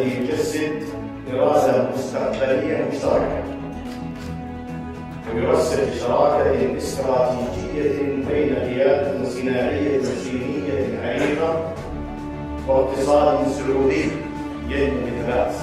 يجسد إرادة مستقبلية مشتركة ويرسل شراكة استراتيجية بين قيادة صناعية صينية عريقة واقتصاد سعودي ينمو بثبات.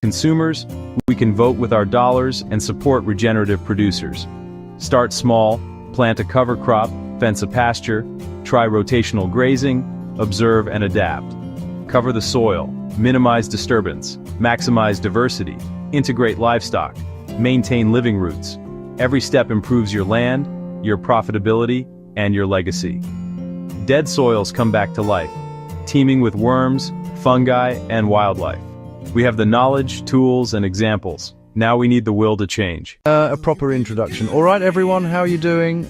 Consumers, we can vote with our dollars and support regenerative producers. Start small, plant a cover crop, fence a pasture, try rotational grazing, observe and adapt. Cover the soil, minimize disturbance, maximize diversity, integrate livestock, maintain living roots. Every step improves your land, your profitability, and your legacy. Dead soils come back to life, teeming with worms, fungi, and wildlife. We have the knowledge, tools, and examples. Now we need the will to change. A proper introduction. All right, everyone, how are you doing?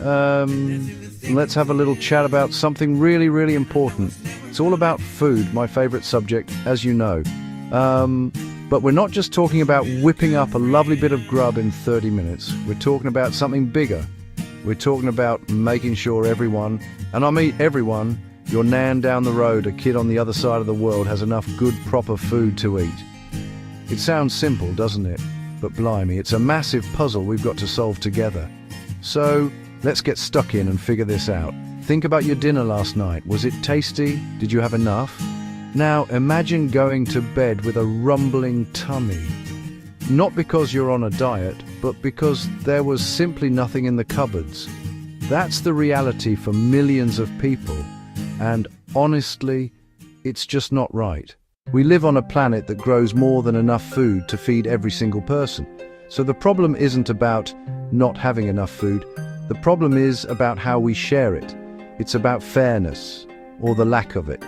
Let's have a little chat about something really, really important. It's all about food, my favorite subject, as you know. But we're not just talking about whipping up a lovely bit of grub in 30 minutes. We're talking about something bigger. We're talking about making sure everyone, and I mean everyone, your nan down the road, a kid on the other side of the world, has enough good, proper food to eat. It sounds simple, doesn't it? But blimey, it's a massive puzzle we've got to solve together. So, let's get stuck in and figure this out. Think about your dinner last night. Was it tasty? Did you have enough? Now, imagine going to bed with a rumbling tummy. Not because you're on a diet, but because there was simply nothing in the cupboards. That's the reality for millions of people. And honestly, it's just not right. We live on a planet that grows more than enough food to feed every single person. So the problem isn't about not having enough food. The problem is about how we share it. It's about fairness, or the lack of it.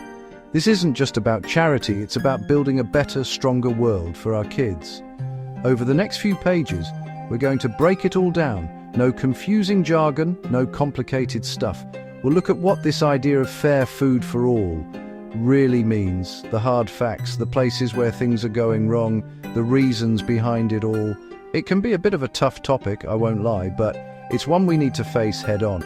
This isn't just about charity, it's about building a better, stronger world for our kids. Over the next few pages, we're going to break it all down. No confusing jargon, no complicated stuff. We'll look at what this idea of fair food for all really means, the hard facts, the places where things are going wrong, the reasons behind it all. It can be a bit of a tough topic, I won't lie, but it's one we need to face head on.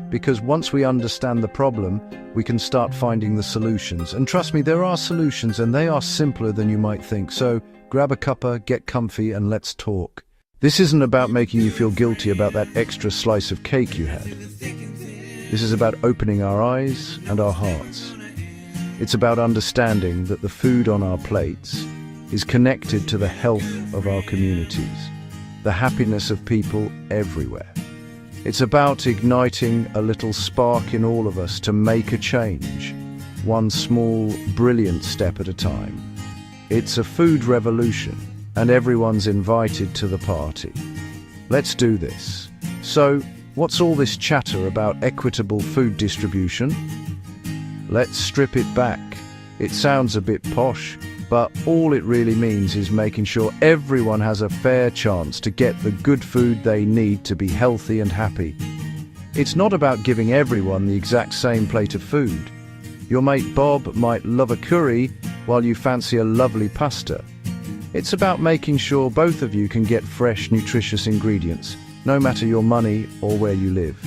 Because once we understand the problem, we can start finding the solutions. And trust me, there are solutions, and they are simpler than you might think. So grab a cuppa, get comfy, and let's talk. This isn't about making you feel guilty about that extra slice of cake you had. This is about opening our eyes and our hearts. It's about understanding that the food on our plates is connected to the health of our communities, the happiness of people everywhere. It's about igniting a little spark in all of us to make a change, one small, brilliant step at a time. It's a food revolution, and everyone's invited to the party. Let's do this. So, what's all this chatter about equitable food distribution? Let's strip it back. It sounds a bit posh, but all it really means is making sure everyone has a fair chance to get the good food they need to be healthy and happy. It's not about giving everyone the exact same plate of food. Your mate Bob might love a curry while you fancy a lovely pasta. It's about making sure both of you can get fresh, nutritious ingredients, no matter your money or where you live.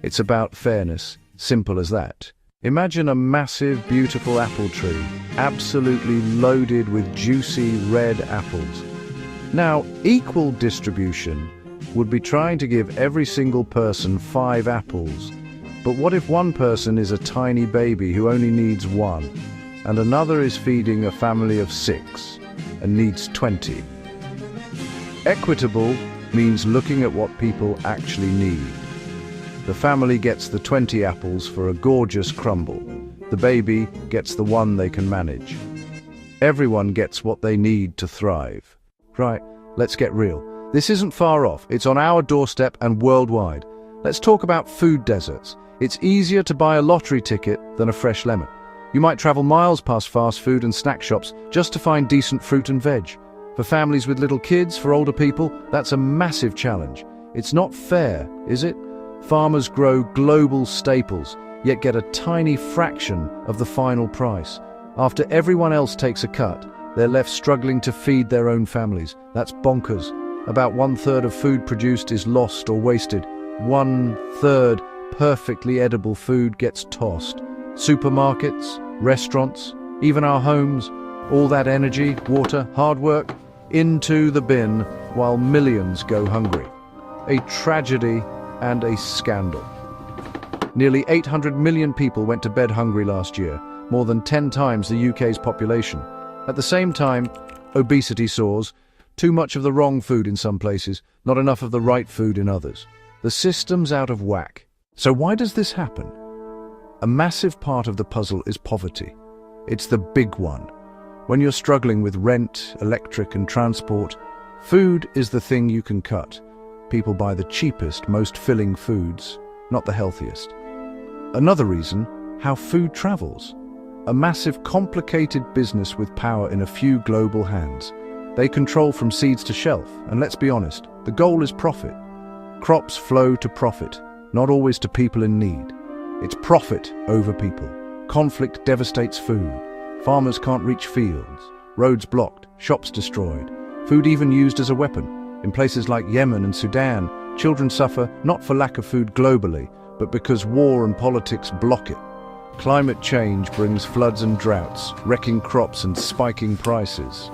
It's about fairness, simple as that. Imagine a massive, beautiful apple tree, absolutely loaded with juicy red apples. Now, equal distribution would be trying to give every single person 5 apples. But what if one person is a tiny baby who only needs 1, and another is feeding a family of 6 and needs 20? Equitable means looking at what people actually need. The family gets the 20 apples for a gorgeous crumble. The baby gets the 1 they can manage. Everyone gets what they need to thrive. Right, let's get real. This isn't far off. It's on our doorstep and worldwide. Let's talk about food deserts. It's easier to buy a lottery ticket than a fresh lemon. You might travel miles past fast food and snack shops just to find decent fruit and veg. For families with little kids, for older people, that's a massive challenge. It's not fair, is it? Farmers grow global staples, yet get a tiny fraction of the final price. After everyone else takes a cut, they're left struggling to feed their own families. That's bonkers. About 1/3 of food produced is lost or wasted. 1/3 perfectly edible food gets tossed. Supermarkets, restaurants, even our homes, all that energy, water, hard work, into the bin while millions go hungry. A tragedy and a scandal. Nearly 800 million people went to bed hungry last year, more than 10 times the UK's population. At the same time, obesity soars, too much of the wrong food in some places, not enough of the right food in others. The system's out of whack. So why does this happen? A massive part of the puzzle is poverty. It's the big one. When you're struggling with rent, electric and transport, food is the thing you can cut. People buy the cheapest, most filling foods, not the healthiest. Another reason, how food travels. A massive, complicated business with power in a few global hands. They control from seeds to shelf, and let's be honest, the goal is profit. Crops flow to profit, not always to people in need. It's profit over people. Conflict devastates food. Farmers can't reach fields. Roads blocked, shops destroyed. Food even used as a weapon. In places like Yemen and Sudan, children suffer not for lack of food globally, but because war and politics block it. Climate change brings floods and droughts, wrecking crops and spiking prices.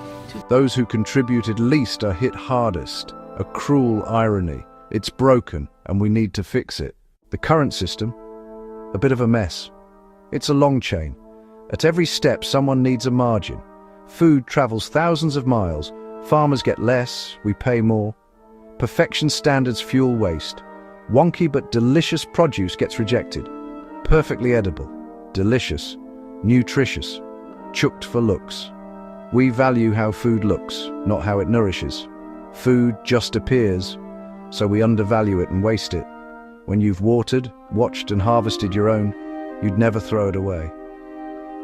Those who contributed least are hit hardest. A cruel irony. It's broken, and we need to fix it. The current system? A bit of a mess. It's a long chain. At every step, someone needs a margin. Food travels thousands of miles. Farmers get less, we pay more. Perfection standards fuel waste. Wonky but delicious produce gets rejected. Perfectly edible, delicious, nutritious, chucked for looks. We value how food looks, not how it nourishes. Food just appears, so we undervalue it and waste it. When you've watered, watched and harvested your own, you'd never throw it away.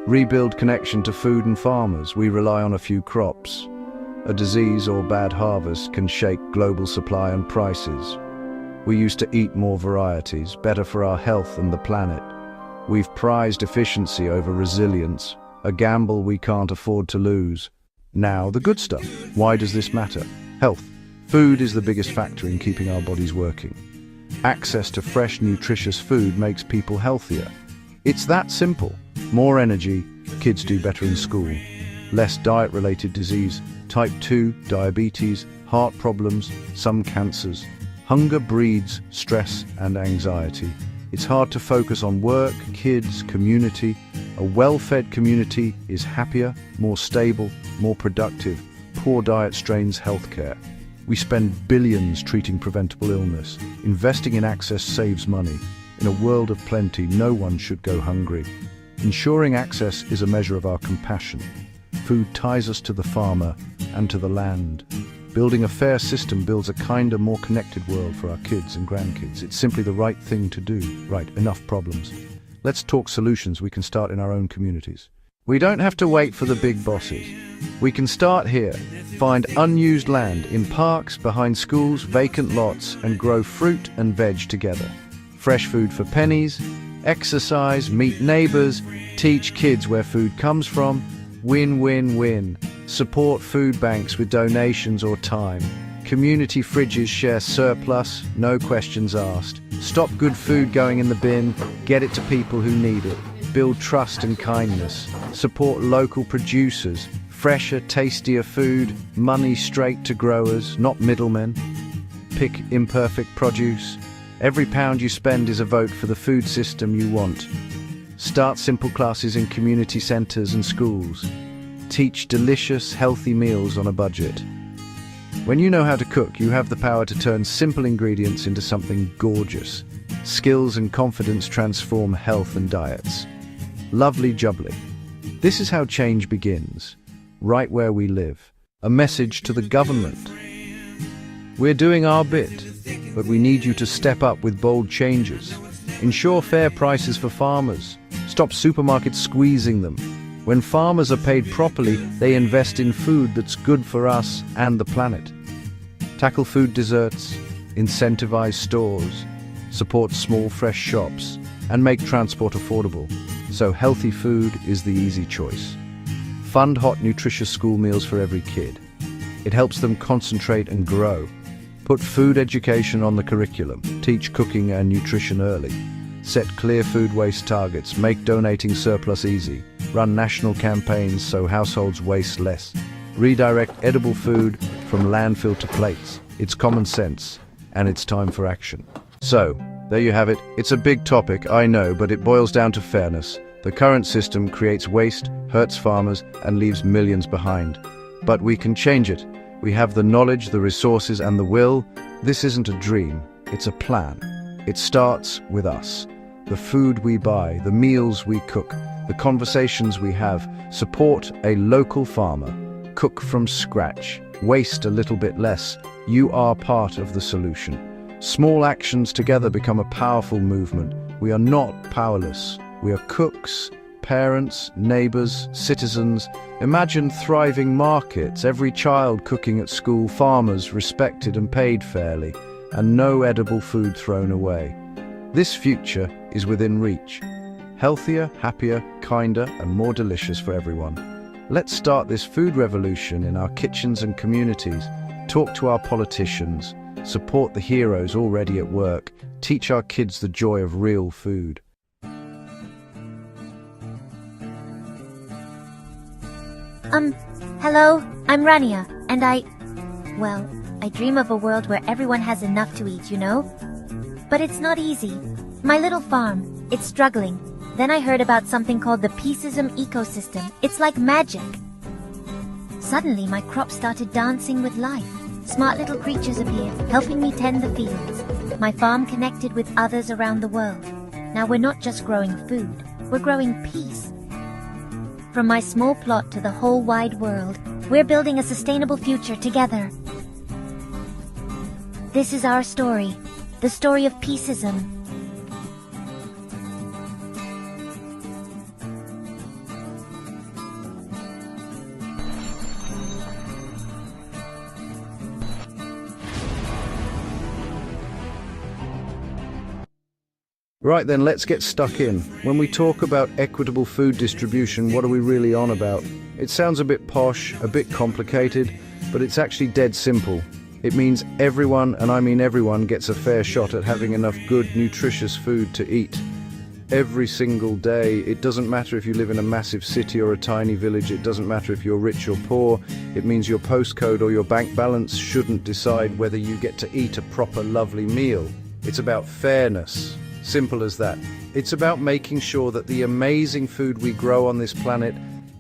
Rebuild connection to food and farmers. We rely on a few crops. A disease or bad harvest can shake global supply and prices. We used to eat more varieties, better for our health and the planet. We've prized efficiency over resilience, a gamble we can't afford to lose. Now, the good stuff. Why does this matter? Health. Food is the biggest factor in keeping our bodies working. Access to fresh, nutritious food makes people healthier. It's that simple. More energy, kids do better in school. Less diet-related disease, type 2, diabetes, heart problems, some cancers. Hunger breeds stress and anxiety. It's hard to focus on work, kids, community. A well-fed community is happier, more stable, more productive. Poor diet strains healthcare. We spend billions treating preventable illness. Investing in access saves money. In a world of plenty, no one should go hungry. Ensuring access is a measure of our compassion. Food ties us to the farmer and to the land. Building a fair system builds a kinder, more connected world for our kids and grandkids. It's simply the right thing to do. Right, enough problems. Let's talk solutions we can start in our own communities. We don't have to wait for the big bosses. We can start here. Find unused land in parks, behind schools, vacant lots, and grow fruit and veg together. Fresh food for pennies, exercise, meet neighbors, teach kids where food comes from. Win-win-win. Support food banks with donations or time. Community fridges share surplus, no questions asked. Stop good food going in the bin, get it to people who need it. Build trust and kindness. Support local producers. Fresher, tastier food, money straight to growers, not middlemen. Pick imperfect produce. Every pound you spend is a vote for the food system you want. Start simple classes in community centres and schools. Teach delicious, healthy meals on a budget. When you know how to cook, you have the power to turn simple ingredients into something gorgeous. Skills and confidence transform health and diets. Lovely jubbly. This is how change begins, right where we live. A message to the government. We're doing our bit. but we need you to step up with bold changes. Ensure fair prices for farmers. Stop supermarkets squeezing them. When farmers are paid properly, they invest in food that's good for us and the planet. Tackle food deserts, incentivize stores, support small fresh shops, and make transport affordable, so healthy food is the easy choice. Fund hot, nutritious school meals for every kid. It helps them concentrate and grow. Put food education on the curriculum. Teach cooking and nutrition early. Set clear food waste targets. Make donating surplus easy. Run national campaigns so households waste less. Redirect edible food from landfill to plates. It's common sense, and it's time for action. So, there you have it. It's a big topic, I know, but it boils down to fairness. The current system creates waste, hurts farmers, and leaves millions behind. But we can change it. We have the knowledge, the resources, and the will. This isn't a dream, it's a plan. It starts with us. The food we buy, the meals we cook, the conversations we have. Support a local farmer. Cook from scratch. Waste a little bit less. You are part of the solution. Small actions together become a powerful movement. We are not powerless. We are cooks, parents, neighbors, citizens. Imagine thriving markets, every child cooking at school, farmers respected and paid fairly, and no edible food thrown away. This future is within reach. Healthier, happier, kinder, and more delicious for everyone. Let's start this food revolution in our kitchens and communities. Talk to our politicians. Support the heroes already at work. Teach our kids the joy of real food. Hello, I'm Rania, and I dream of a world where everyone has enough to eat, you know? But it's not easy. My little farm, it's struggling. Then I heard about something called the Peacism ecosystem. It's like magic. Suddenly, my crops started dancing with life. Smart little creatures appeared, helping me tend the fields. My farm connected with others around the world. Now we're not just growing food, we're growing peace. From my small plot to the whole wide world, we're building a sustainable future together. This is our story, the story of Peacism. Right then, let's get stuck in. When we talk about equitable food distribution, what are we really on about? It sounds a bit posh, a bit complicated, but it's actually dead simple. It means everyone, and I mean everyone, gets a fair shot at having enough good, nutritious food to eat. Every single day. It doesn't matter if you live in a massive city or a tiny village. It doesn't matter if you're rich or poor. It means your postcode or your bank balance shouldn't decide whether you get to eat a proper, lovely meal. It's about fairness. Simple as that. It's about making sure that the amazing food we grow on this planet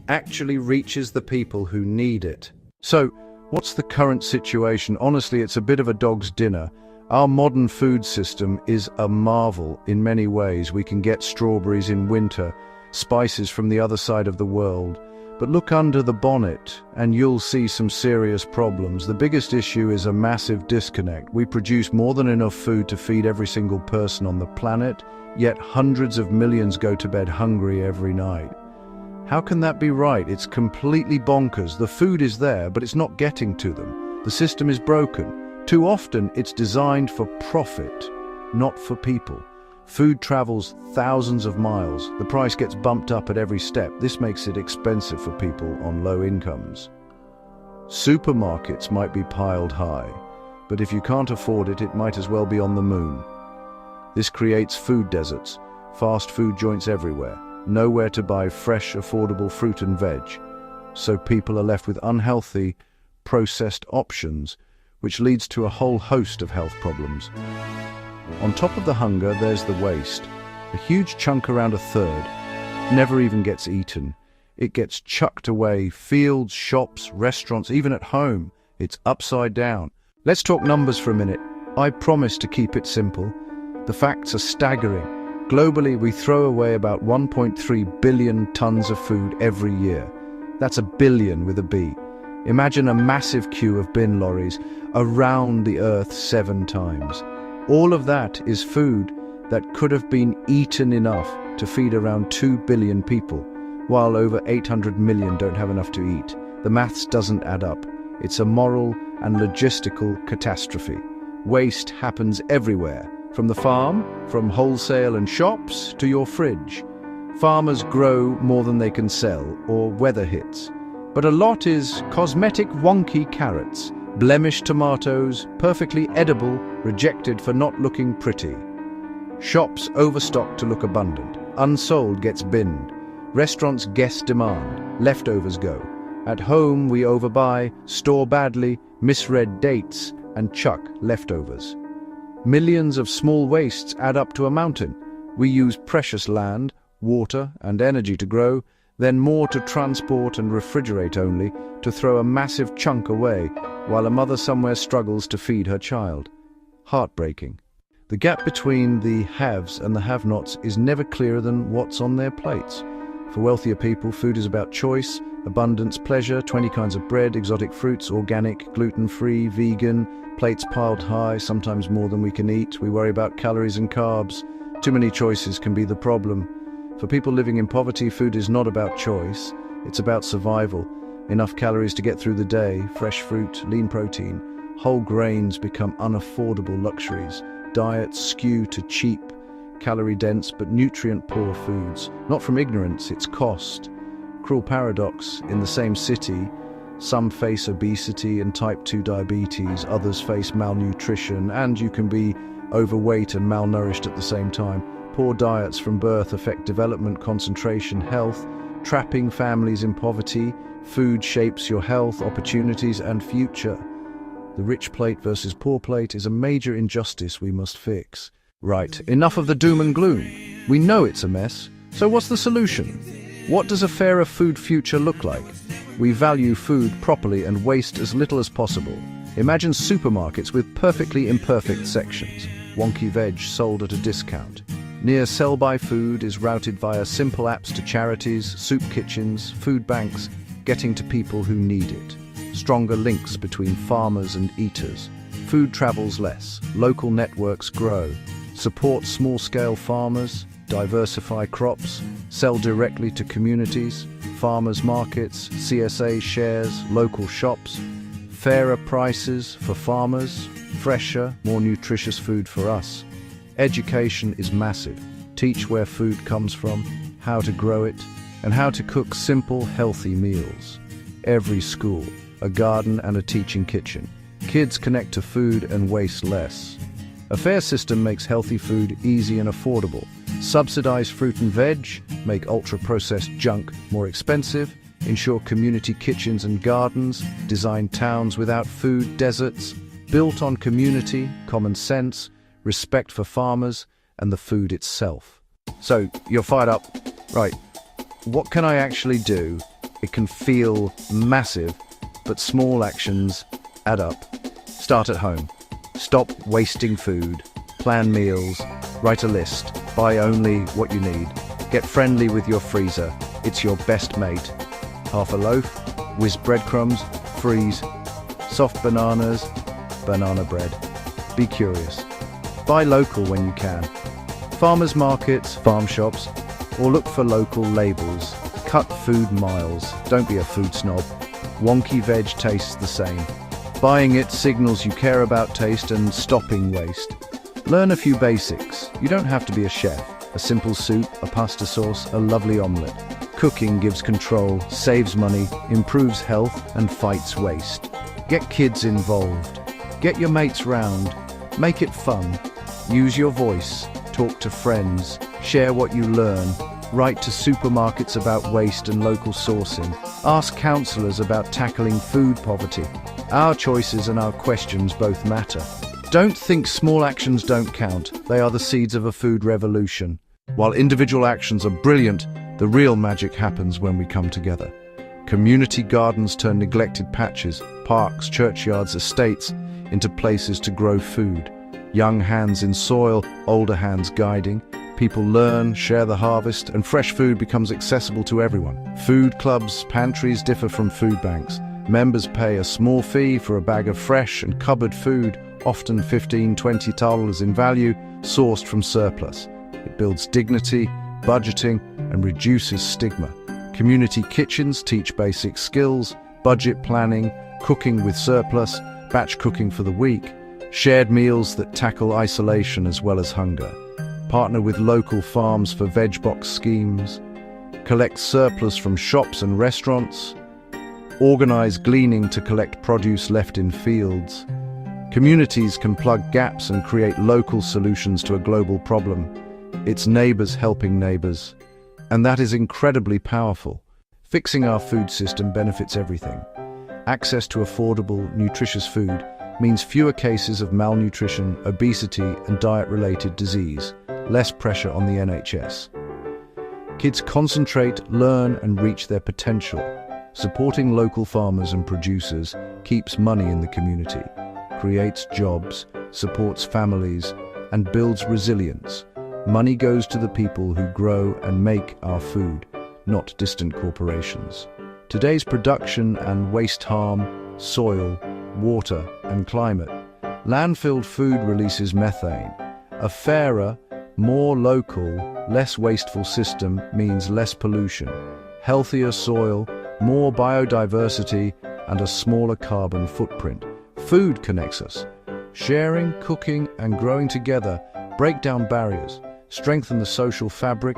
actually reaches the people who need it. So, what's the current situation? Honestly, it's a bit of a dog's dinner. Our modern food system is a marvel in many ways. We can get strawberries in winter, spices from the other side of the world. But look under the bonnet and you'll see some serious problems. The biggest issue is a massive disconnect. We produce more than enough food to feed every single person on the planet, yet hundreds of millions go to bed hungry every night. How can that be right? It's completely bonkers. The food is there, but it's not getting to them. The system is broken. Too often, it's designed for profit, not for people. Food travels thousands of miles. The price gets bumped up at every step. This makes it expensive for people on low incomes. Supermarkets might be piled high, but if you can't afford it, it might as well be on the moon. This creates food deserts, fast food joints everywhere, nowhere to buy fresh, affordable fruit and veg. So people are left with unhealthy, processed options, which leads to a whole host of health problems. On top of the hunger, there's the waste. A huge chunk, around a third, never even gets eaten. It gets chucked away, fields, shops, restaurants, even at home. It's upside down. Let's talk numbers for a minute. I promise to keep it simple. The facts are staggering. Globally, we throw away about 1.3 billion tons of food every year. That's a billion with a B. Imagine a massive queue of bin lorries around the earth 7 times. All of that is food that could have been eaten enough to feed around 2 billion people, while over 800 million don't have enough to eat. The maths doesn't add up. It's a moral and logistical catastrophe. Waste happens everywhere, from the farm, from wholesale and shops, to your fridge. Farmers grow more than they can sell, or weather hits. But a lot is cosmetic wonky carrots, blemished tomatoes, perfectly edible, rejected for not looking pretty. Shops overstock to look abundant. Unsold gets binned. Restaurants guess demand. Leftovers go. At home we overbuy, store badly, misread dates, and chuck leftovers. Millions of small wastes add up to a mountain. We use precious land, water, and energy to grow, then more to transport and refrigerate only, to throw a massive chunk away, while a mother somewhere struggles to feed her child. Heartbreaking. The gap between the haves and the have-nots is never clearer than what's on their plates. For wealthier people, food is about choice, abundance, pleasure, 20 kinds of bread, exotic fruits, organic, gluten-free, vegan, plates piled high, sometimes more than we can eat. We worry about calories and carbs. Too many choices can be the problem. For people living in poverty, food is not about choice. It's about survival. Enough calories to get through the day, fresh fruit, lean protein. Whole grains become unaffordable luxuries. Diets skew to cheap, calorie-dense but nutrient-poor foods. Not from ignorance, it's cost. Cruel paradox, in the same city, some face obesity and type 2 diabetes, others face malnutrition, and you can be overweight and malnourished at the same time. Poor diets from birth affect development, concentration, health, trapping families in poverty. Food shapes your health, opportunities, and future. The rich plate versus poor plate is a major injustice we must fix. Right, enough of the doom and gloom. We know it's a mess, so what's the solution? What does a fairer food future look like? We value food properly and waste as little as possible. Imagine supermarkets with perfectly imperfect sections. Wonky veg sold at a discount. Near sell-by food is routed via simple apps to charities, soup kitchens, food banks, getting to people who need it. Stronger links between farmers and eaters. Food travels less, local networks grow. Support small-scale farmers, diversify crops, sell directly to communities, farmers markets, CSA shares, local shops, fairer prices for farmers, fresher, more nutritious food for us. Education is massive. Teach where food comes from, how to grow it, and how to cook simple, healthy meals. Every school, a garden and a teaching kitchen. Kids connect to food and waste less. A fair system makes healthy food easy and affordable. Subsidize fruit and veg, make ultra-processed junk more expensive, ensure community kitchens and gardens, design towns without food deserts, built on community, common sense, respect for farmers, and the food itself. So, you're fired up. Right, what can I actually do? It can feel massive, but small actions add up. Start at home. Stop wasting food. Plan meals. Write a list. Buy only what you need. Get friendly with your freezer. It's your best mate. Half a loaf, whiz breadcrumbs, freeze. Soft bananas, banana bread. Be curious. Buy local when you can. Farmers markets, farm shops, or look for local labels. Cut food miles. Don't be a food snob. Wonky veg tastes the same. Buying it signals you care about taste and stopping waste. Learn a few basics. You don't have to be a chef. A simple soup, a pasta sauce, a lovely omelette. Cooking gives control, saves money, improves health, and fights waste. Get kids involved. Get your mates round. Make it fun. Use your voice. Talk to friends. Share what you learn. Write to supermarkets about waste and local sourcing. Ask counsellors about tackling food poverty. Our choices and our questions both matter. Don't think small actions don't count. They are the seeds of a food revolution. While individual actions are brilliant, the real magic happens when we come together. Community gardens turn neglected patches, parks, churchyards, estates into places to grow food. Young hands in soil, older hands guiding. People learn, share the harvest, and fresh food becomes accessible to everyone. Food clubs, pantries differ from food banks. Members pay a small fee for a bag of fresh and cupboard food, often $15–20 in value, sourced from surplus. It builds dignity, budgeting, and reduces stigma. Community kitchens teach basic skills, budget planning, cooking with surplus, batch cooking for the week, shared meals that tackle isolation as well as hunger. Partner with local farms for veg box schemes. Collect surplus from shops and restaurants. Organize gleaning to collect produce left in fields. Communities can plug gaps and create local solutions to a global problem. It's neighbors helping neighbors. And that is incredibly powerful. Fixing our food system benefits everything. Access to affordable, nutritious food means fewer cases of malnutrition, obesity, and diet-related disease, less pressure on the NHS. Kids concentrate, learn, and reach their potential. Supporting local farmers and producers keeps money in the community, creates jobs, supports families, and builds resilience. Money goes to the people who grow and make our food, not distant corporations. Today's production and waste harm soil, water, and climate. Landfilled food releases methane. A fairer, more local, less wasteful system means less pollution, healthier soil, more biodiversity, and a smaller carbon footprint. Food connects us. Sharing, cooking, and growing together break down barriers, strengthen the social fabric,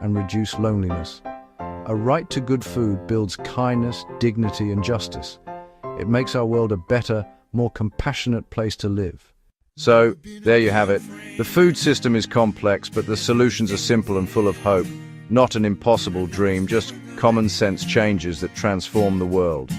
and reduce loneliness. A right to good food builds kindness, dignity, and justice. It makes our world a better, more compassionate place to live. So, there you have it. The food system is complex, but the solutions are simple and full of hope. Not an impossible dream, just common sense changes that transform the world.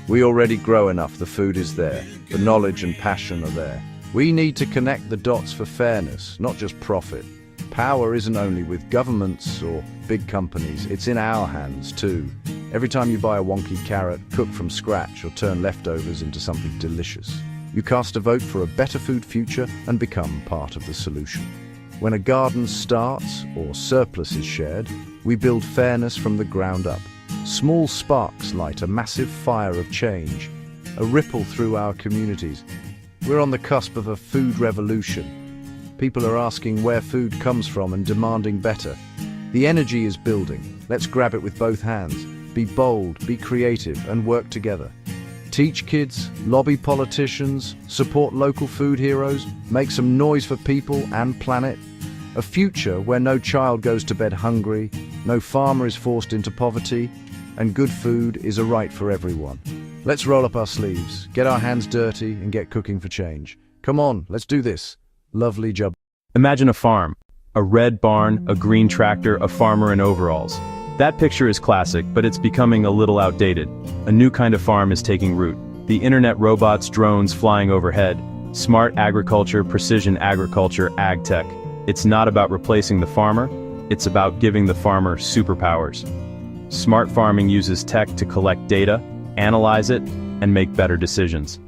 We already grow enough, the food is there. The knowledge and passion are there. We need to connect the dots for fairness, not just profit. Power isn't only with governments or big companies, it's in our hands too. Every time you buy a wonky carrot, cook from scratch, or turn leftovers into something delicious, you cast a vote for a better food future and become part of the solution. When a garden starts or surplus is shared, we build fairness from the ground up. Small sparks light a massive fire of change, a ripple through our communities. We're on the cusp of a food revolution. People are asking where food comes from and demanding better. The energy is building. Let's grab it with both hands. Be bold, be creative, and work together. Teach kids, lobby politicians, support local food heroes, make some noise for people and planet. A future where no child goes to bed hungry, no farmer is forced into poverty, and good food is a right for everyone. Let's roll up our sleeves, get our hands dirty, and get cooking for change. Come on, let's do this. Lovely job. Imagine a farm. A red barn, a green tractor, a farmer in overalls. That picture is classic, but it's becoming a little outdated. A new kind of farm is taking root. The internet robots, drones flying overhead, smart agriculture, precision agriculture, ag tech. It's not about replacing the farmer, it's about giving the farmer superpowers. Smart farming uses tech to collect data, analyze it, and make better decisions.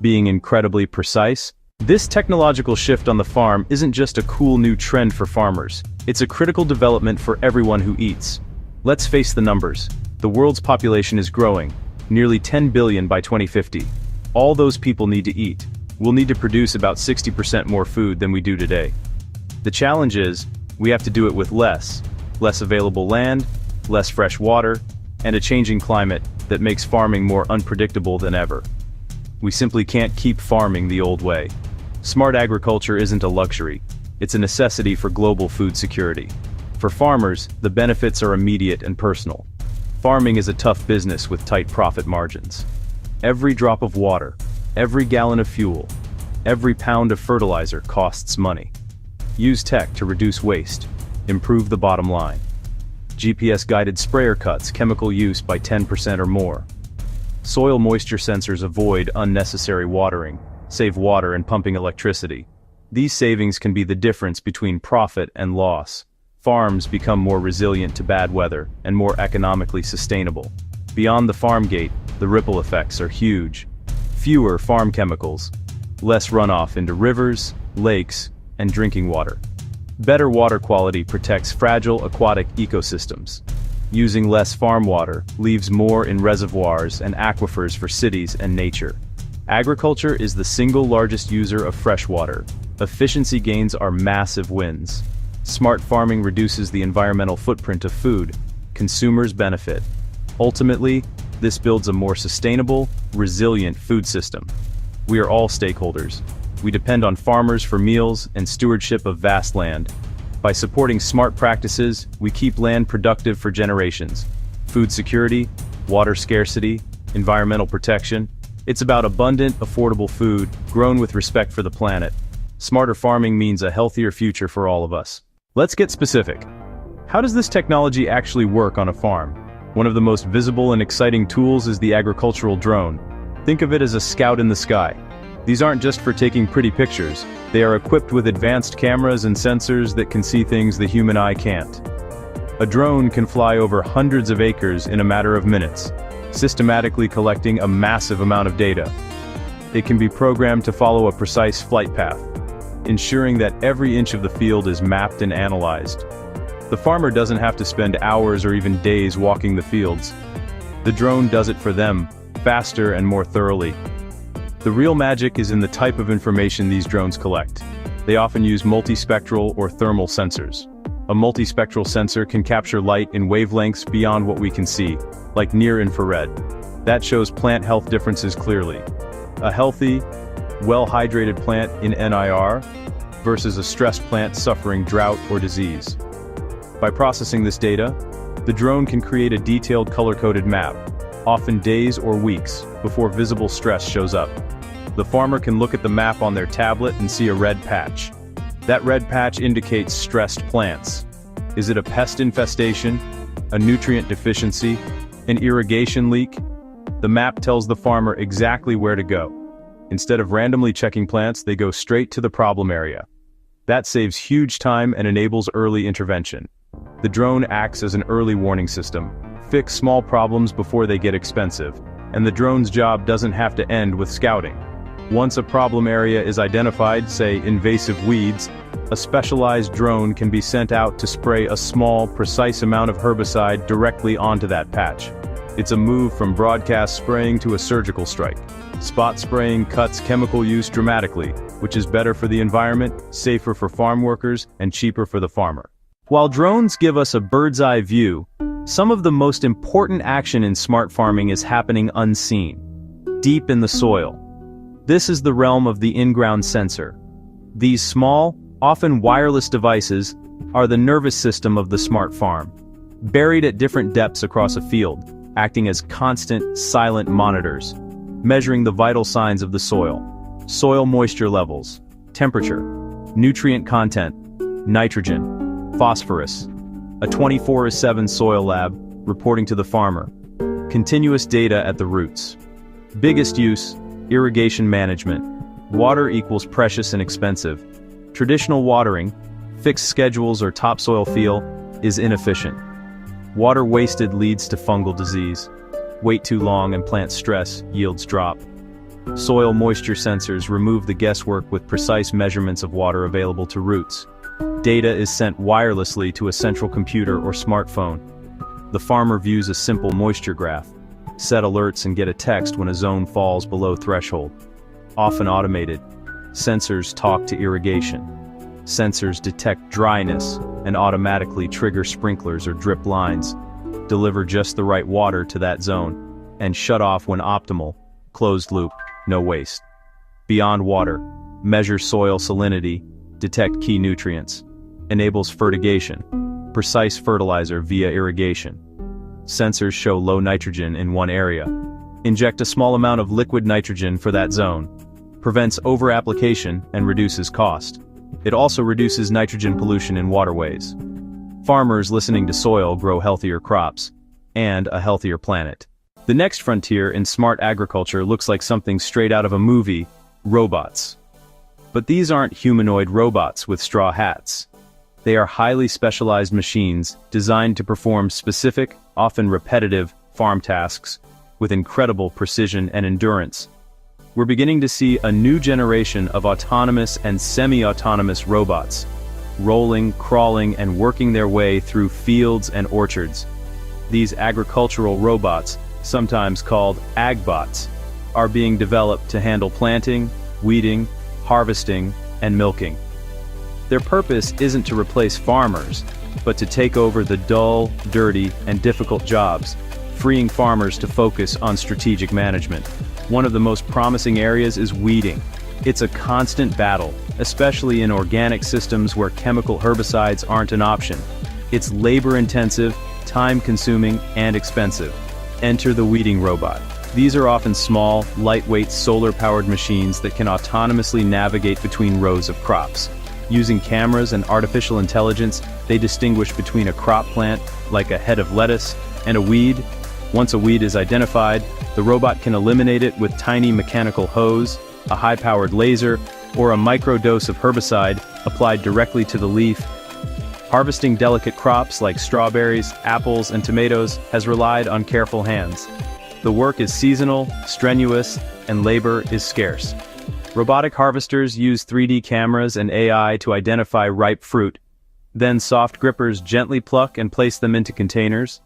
Being incredibly precise, this technological shift on the farm isn't just a cool new trend for farmers, it's a critical development for everyone who eats. Let's face the numbers. The world's population is growing, nearly 10 billion by 2050. All those people need to eat. We'll need to produce about 60% more food than we do today. The challenge is, we have to do it with less available land, less fresh water, and a changing climate that makes farming more unpredictable than ever. We simply can't keep farming the old way. Smart agriculture isn't a luxury, it's a necessity for global food security. For farmers, the benefits are immediate and personal. Farming is a tough business with tight profit margins. Every drop of water, every gallon of fuel, every pound of fertilizer costs money. Use tech to reduce waste, improve the bottom line. GPS-guided sprayer cuts chemical use by 10% or more. Soil moisture sensors avoid unnecessary watering, save water and pumping electricity. These savings can be the difference between profit and loss. Farms become more resilient to bad weather and more economically sustainable. Beyond the farm gate, the ripple effects are huge. Fewer farm chemicals, less runoff into rivers, lakes, and drinking water. Better water quality protects fragile aquatic ecosystems. using less farm water, leaves more in reservoirs and aquifers for cities and nature. Agriculture is the single largest user of fresh water. Efficiency gains are massive wins. Smart farming reduces the environmental footprint of food. Consumers benefit. Ultimately, this builds a more sustainable, resilient food system. We are all stakeholders. We depend on farmers for meals and stewardship of vast land. By supporting smart practices, we keep land productive for generations. Food security, water scarcity, environmental protection. It's about abundant, affordable food, grown with respect for the planet. Smarter farming means a healthier future for all of us. Let's get specific. How does this technology actually work on a farm? One of the most visible and exciting tools is the agricultural drone. Think of it as a scout in the sky. These aren't just for taking pretty pictures. They are equipped with advanced cameras and sensors that can see things the human eye can't. A drone can fly over hundreds of acres in a matter of minutes, systematically collecting a massive amount of data. It can be programmed to follow a precise flight path, ensuring that every inch of the field is mapped and analyzed. The farmer doesn't have to spend hours or even days walking the fields. The drone does it for them, faster and more thoroughly. The real magic is in the type of information these drones collect. They often use multispectral or thermal sensors. A multispectral sensor can capture light in wavelengths beyond what we can see, like near-infrared. That shows plant health differences clearly. A healthy, well-hydrated plant in NIR versus a stressed plant suffering drought or disease. By processing this data, the drone can create a detailed color-coded map, often days or weeks before visible stress shows up. The farmer can look at the map on their tablet and see a red patch. That red patch indicates stressed plants. Is it a pest infestation, a nutrient deficiency, an irrigation leak? The map tells the farmer exactly where to go. Instead of randomly checking plants, they go straight to the problem area. That saves huge time and enables early intervention. The drone acts as an early warning system. Fix small problems before they get expensive, and the drone's job doesn't have to end with scouting. Once a problem area is identified, say invasive weeds, a specialized drone can be sent out to spray a small, precise amount of herbicide directly onto that patch. It's a move from broadcast spraying to a surgical strike. Spot spraying cuts chemical use dramatically, which is better for the environment, safer for farm workers, and cheaper for the farmer. While drones give us a bird's-eye view, some of the most important action in smart farming is happening unseen, deep in the soil. This is the realm of the in-ground sensor. These small, often wireless devices are the nervous system of the smart farm, buried at different depths across a field, acting as constant, silent monitors, measuring the vital signs of the soil moisture levels, temperature, nutrient content, nitrogen, phosphorus. A 24/7 soil lab, reporting to the farmer. Continuous data at the roots. Biggest use, irrigation management. Water equals precious and expensive. Traditional watering, fixed schedules or topsoil feel, is inefficient. Water wasted leads to fungal disease. Wait too long and plant stress, yields drop. Soil moisture sensors remove the guesswork with precise measurements of water available to roots. Data is sent wirelessly to a central computer or smartphone. The farmer views a simple moisture graph, set alerts and get a text when a zone falls below threshold. Often automated, sensors talk to irrigation. Sensors detect dryness and automatically trigger sprinklers or drip lines, deliver just the right water to that zone, and shut off when optimal, closed loop, no waste. Beyond water, measure soil salinity, detect key nutrients, enables fertigation, precise fertilizer via irrigation. Sensors show low nitrogen in one area. Inject a small amount of liquid nitrogen for that zone. Prevents over-application and reduces cost. It also reduces nitrogen pollution in waterways. Farmers listening to soil grow healthier crops and a healthier planet. The next frontier in smart agriculture looks like something straight out of a movie: robots. But these aren't humanoid robots with straw hats. They are highly specialized machines designed to perform specific, often repetitive, farm tasks with incredible precision and endurance. We're beginning to see a new generation of autonomous and semi-autonomous robots, rolling, crawling, and working their way through fields and orchards. These agricultural robots, sometimes called agbots, are being developed to handle planting, weeding, harvesting, and milking. Their purpose isn't to replace farmers, but to take over the dull, dirty, and difficult jobs, freeing farmers to focus on strategic management. One of the most promising areas is weeding. It's a constant battle, especially in organic systems where chemical herbicides aren't an option. It's labor-intensive, time-consuming, and expensive. Enter the weeding robot. These are often small, lightweight, solar-powered machines that can autonomously navigate between rows of crops. Using cameras and artificial intelligence, they distinguish between a crop plant, like a head of lettuce, and a weed. Once a weed is identified, the robot can eliminate it with tiny mechanical hose, a high-powered laser, or a microdose of herbicide applied directly to the leaf. Harvesting delicate crops like strawberries, apples, and tomatoes has relied on careful hands. The work is seasonal, strenuous, and labor is scarce. Robotic harvesters use 3D cameras and AI to identify ripe fruit. Then soft grippers gently pluck and place them into containers,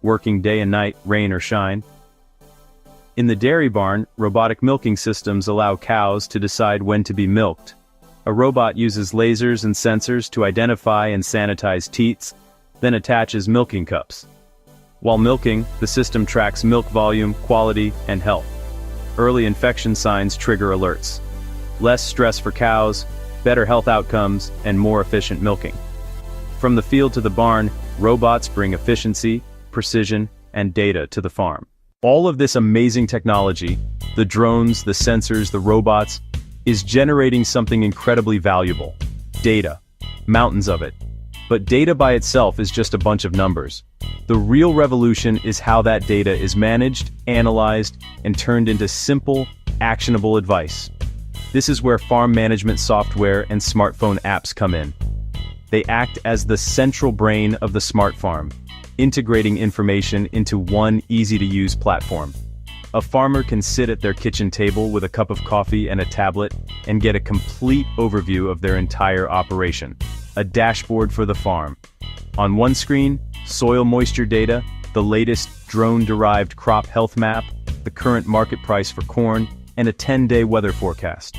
working day and night, rain or shine. In the dairy barn, robotic milking systems allow cows to decide when to be milked. A robot uses lasers and sensors to identify and sanitize teats, then attaches milking cups. While milking, the system tracks milk volume, quality, and health. Early infection signs trigger alerts. Less stress for cows, better health outcomes, and more efficient milking. From the field to the barn, robots bring efficiency, precision, and data to the farm. All of this amazing technology, the drones, the sensors, the robots, is generating something incredibly valuable. Data. Mountains of it. But data by itself is just a bunch of numbers. The real revolution is how that data is managed, analyzed, and turned into simple, actionable advice. This is where farm management software and smartphone apps come in. They act as the central brain of the smart farm, integrating information into one easy-to-use platform. A farmer can sit at their kitchen table with a cup of coffee and a tablet and get a complete overview of their entire operation. A dashboard for the farm. On one screen, soil moisture data, the latest drone-derived crop health map, the current market price for corn, and a 10-day weather forecast.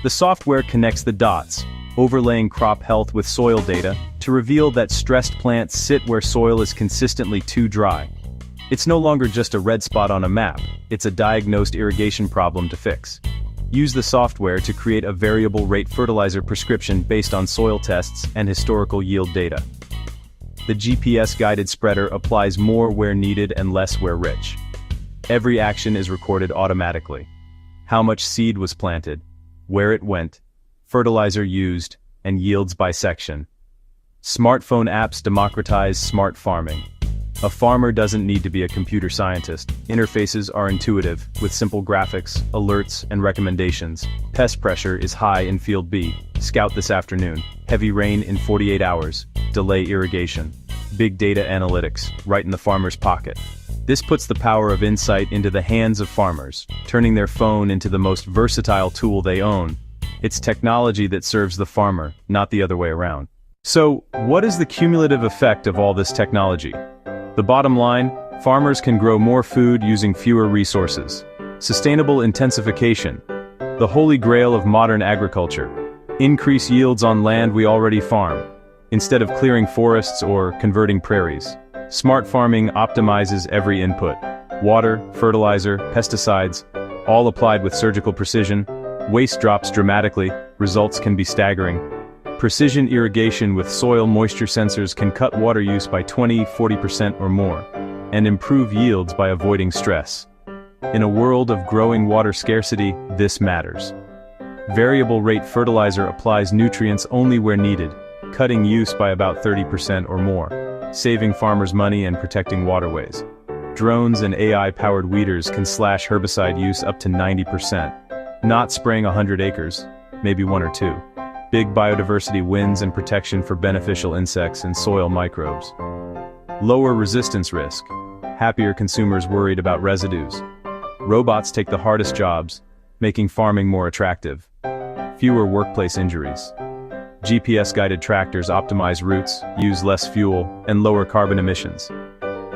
The software connects the dots, overlaying crop health with soil data to reveal that stressed plants sit where soil is consistently too dry. It's no longer just a red spot on a map, it's a diagnosed irrigation problem to fix. Use the software to create a variable rate fertilizer prescription based on soil tests and historical yield data. The GPS-guided spreader applies more where needed and less where rich. Every action is recorded automatically. How much seed was planted, where it went, fertilizer used, and yields by section. Smartphone apps democratize smart farming. A farmer doesn't need to be a computer scientist. Interfaces are intuitive, with simple graphics, alerts, and recommendations. Pest pressure is high in Field B. Scout this afternoon. Heavy rain in 48 hours. Delay irrigation. Big data analytics, right in the farmer's pocket. This puts the power of insight into the hands of farmers, turning their phone into the most versatile tool they own. It's technology that serves the farmer, not the other way around. So, what is the cumulative effect of all this technology? The bottom line, farmers can grow more food using fewer resources. Sustainable intensification, the holy grail of modern agriculture. Increase yields on land we already farm, instead of clearing forests or converting prairies. Smart farming optimizes every input. Water, fertilizer, pesticides, all applied with surgical precision. Waste drops dramatically, results can be staggering. Precision irrigation with soil moisture sensors can cut water use by 20–40% or more, and improve yields by avoiding stress. In a world of growing water scarcity, this matters. Variable rate fertilizer applies nutrients only where needed, cutting use by about 30% or more, saving farmers money and protecting waterways. Drones and AI-powered weeders can slash herbicide use up to 90%. Not spraying 100 acres, maybe 1 or 2. Big biodiversity wins and protection for beneficial insects and soil microbes. Lower resistance risk. Happier consumers worried about residues. Robots take the hardest jobs, making farming more attractive. Fewer workplace injuries. GPS-guided tractors optimize routes, use less fuel, and lower carbon emissions.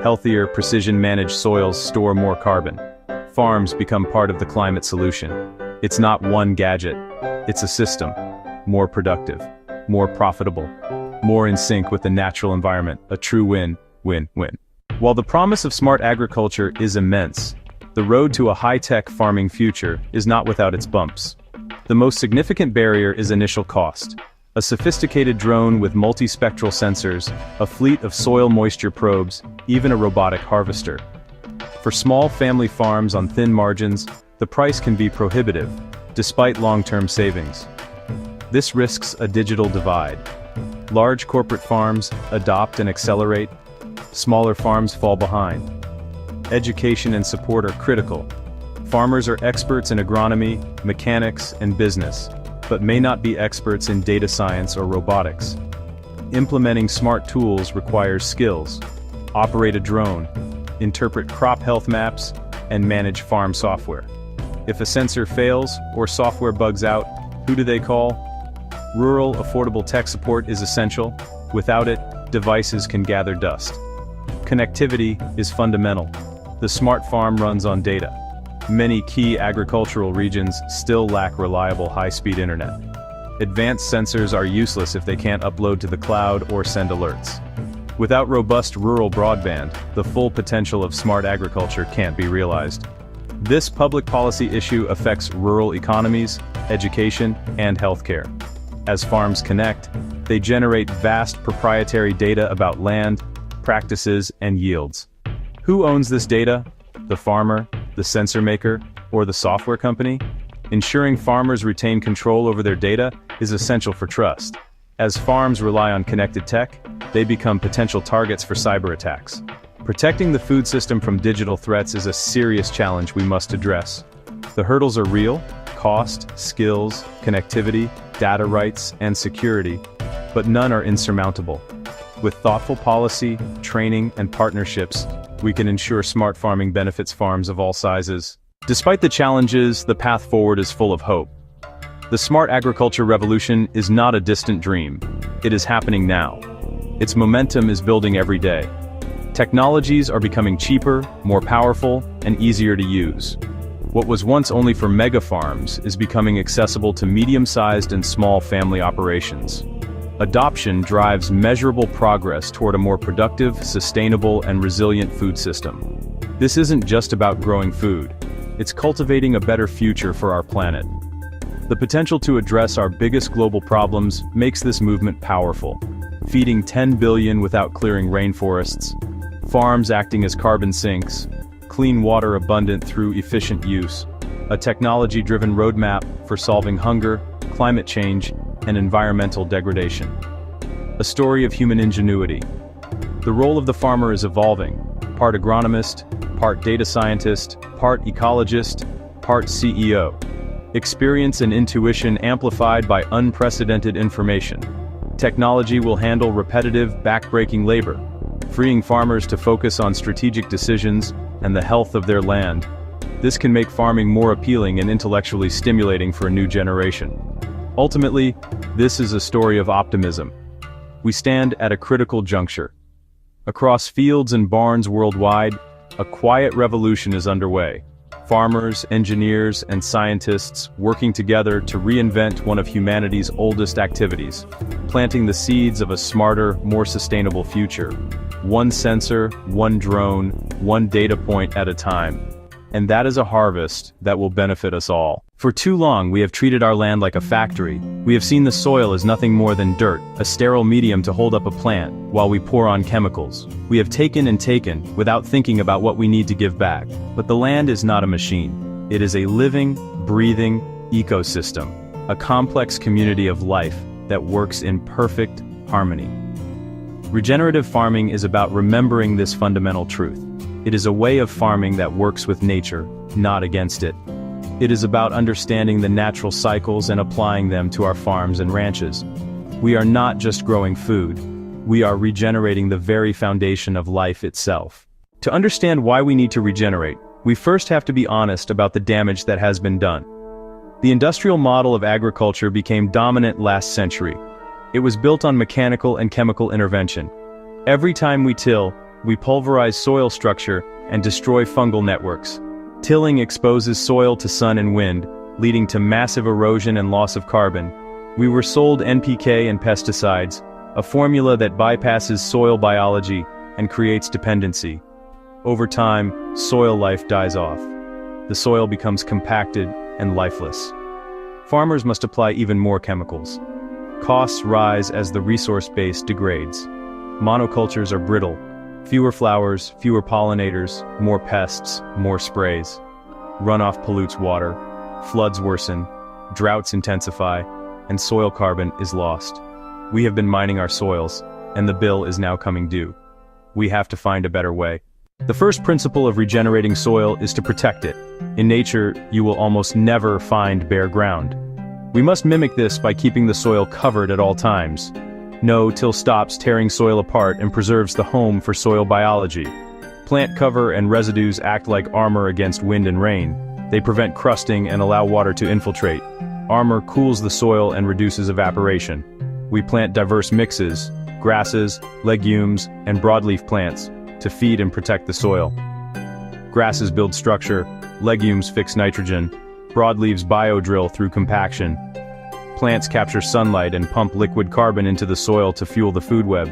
Healthier, precision-managed soils store more carbon. Farms become part of the climate solution. It's not one gadget. It's a system. More productive, more profitable, more in sync with the natural environment. A true win-win-win. While the promise of smart agriculture is immense, the road to a high-tech farming future is not without its bumps. The most significant barrier is initial cost. A sophisticated drone with multispectral sensors, a fleet of soil moisture probes, even a robotic harvester. For small family farms on thin margins, the price can be prohibitive, despite long-term savings. This risks a digital divide. Large corporate farms adopt and accelerate, smaller farms fall behind. Education and support are critical. Farmers are experts in agronomy, mechanics, and business, but may not be experts in data science or robotics. Implementing smart tools requires skills. Operate a drone, interpret crop health maps, and manage farm software. If a sensor fails or software bugs out, who do they call? Rural, affordable tech support is essential. Without it, devices can gather dust. Connectivity is fundamental. The smart farm runs on data. Many key agricultural regions still lack reliable high-speed internet. Advanced sensors are useless if they can't upload to the cloud or send alerts. Without robust rural broadband, the full potential of smart agriculture can't be realized. This public policy issue affects rural economies, education, and healthcare. As farms connect, they generate vast proprietary data about land, practices, and yields. Who owns this data? The farmer, the sensor maker, or the software company? Ensuring farmers retain control over their data is essential for trust. As farms rely on connected tech, they become potential targets for cyber attacks. Protecting the food system from digital threats is a serious challenge we must address. The hurdles are real: cost, skills, connectivity, data rights, and security, but none are insurmountable. With thoughtful policy, training, and partnerships, we can ensure smart farming benefits farms of all sizes. Despite the challenges, the path forward is full of hope. The smart agriculture revolution is not a distant dream. It is happening now. Its momentum is building every day. Technologies are becoming cheaper, more powerful, and easier to use. What was once only for mega farms is becoming accessible to medium-sized and small family operations. Adoption drives measurable progress toward a more productive, sustainable, and resilient food system. This isn't just about growing food. It's cultivating a better future for our planet. The potential to address our biggest global problems makes this movement powerful. Feeding 10 billion without clearing rainforests, farms acting as carbon sinks, clean water abundant through efficient use, a technology-driven roadmap for solving hunger, climate change, and environmental degradation. A story of human ingenuity. The role of the farmer is evolving, part agronomist, part data scientist, part ecologist, part CEO. Experience and intuition amplified by unprecedented information. Technology will handle repetitive, backbreaking labor, freeing farmers to focus on strategic decisions and the health of their land. This can make farming more appealing and intellectually stimulating for a new generation. Ultimately, this is a story of optimism. We stand at a critical juncture. Across fields and barns worldwide, a quiet revolution is underway. Farmers, engineers, and scientists working together to reinvent one of humanity's oldest activities, planting the seeds of a smarter, more sustainable future. One sensor, one drone, one data point at a time. And that is a harvest that will benefit us all. For too long, we have treated our land like a factory. We have seen the soil as nothing more than dirt, a sterile medium to hold up a plant, while we pour on chemicals. We have taken and taken, without thinking about what we need to give back. But the land is not a machine. It is a living, breathing ecosystem, a complex community of life that works in perfect harmony. Regenerative farming is about remembering this fundamental truth. It is a way of farming that works with nature, not against it. It is about understanding the natural cycles and applying them to our farms and ranches. We are not just growing food. We are regenerating the very foundation of life itself. To understand why we need to regenerate, we first have to be honest about the damage that has been done. The industrial model of agriculture became dominant last century. It was built on mechanical and chemical intervention. Every time we till, we pulverize soil structure and destroy fungal networks. Tilling exposes soil to sun and wind, leading to massive erosion and loss of carbon. We were sold NPK and pesticides, a formula that bypasses soil biology and creates dependency. Over time, soil life dies off. The soil becomes compacted and lifeless. Farmers must apply even more chemicals. Costs rise as the resource base degrades. Monocultures are brittle. Fewer flowers, fewer pollinators, more pests, more sprays. Runoff pollutes water, floods worsen, droughts intensify, and soil carbon is lost. We have been mining our soils, and the bill is now coming due. We have to find a better way. The first principle of regenerating soil is to protect it. In nature, you will almost never find bare ground. We must mimic this by keeping the soil covered at all times. No-till stops tearing soil apart and preserves the home for soil biology. Plant cover and residues act like armor against wind and rain. They prevent crusting and allow water to infiltrate. Armor cools the soil and reduces evaporation. We plant diverse mixes, grasses, legumes, and broadleaf plants, to feed and protect the soil. Grasses build structure, legumes fix nitrogen, broadleaves biodrill through compaction. Plants capture sunlight and pump liquid carbon into the soil to fuel the food web.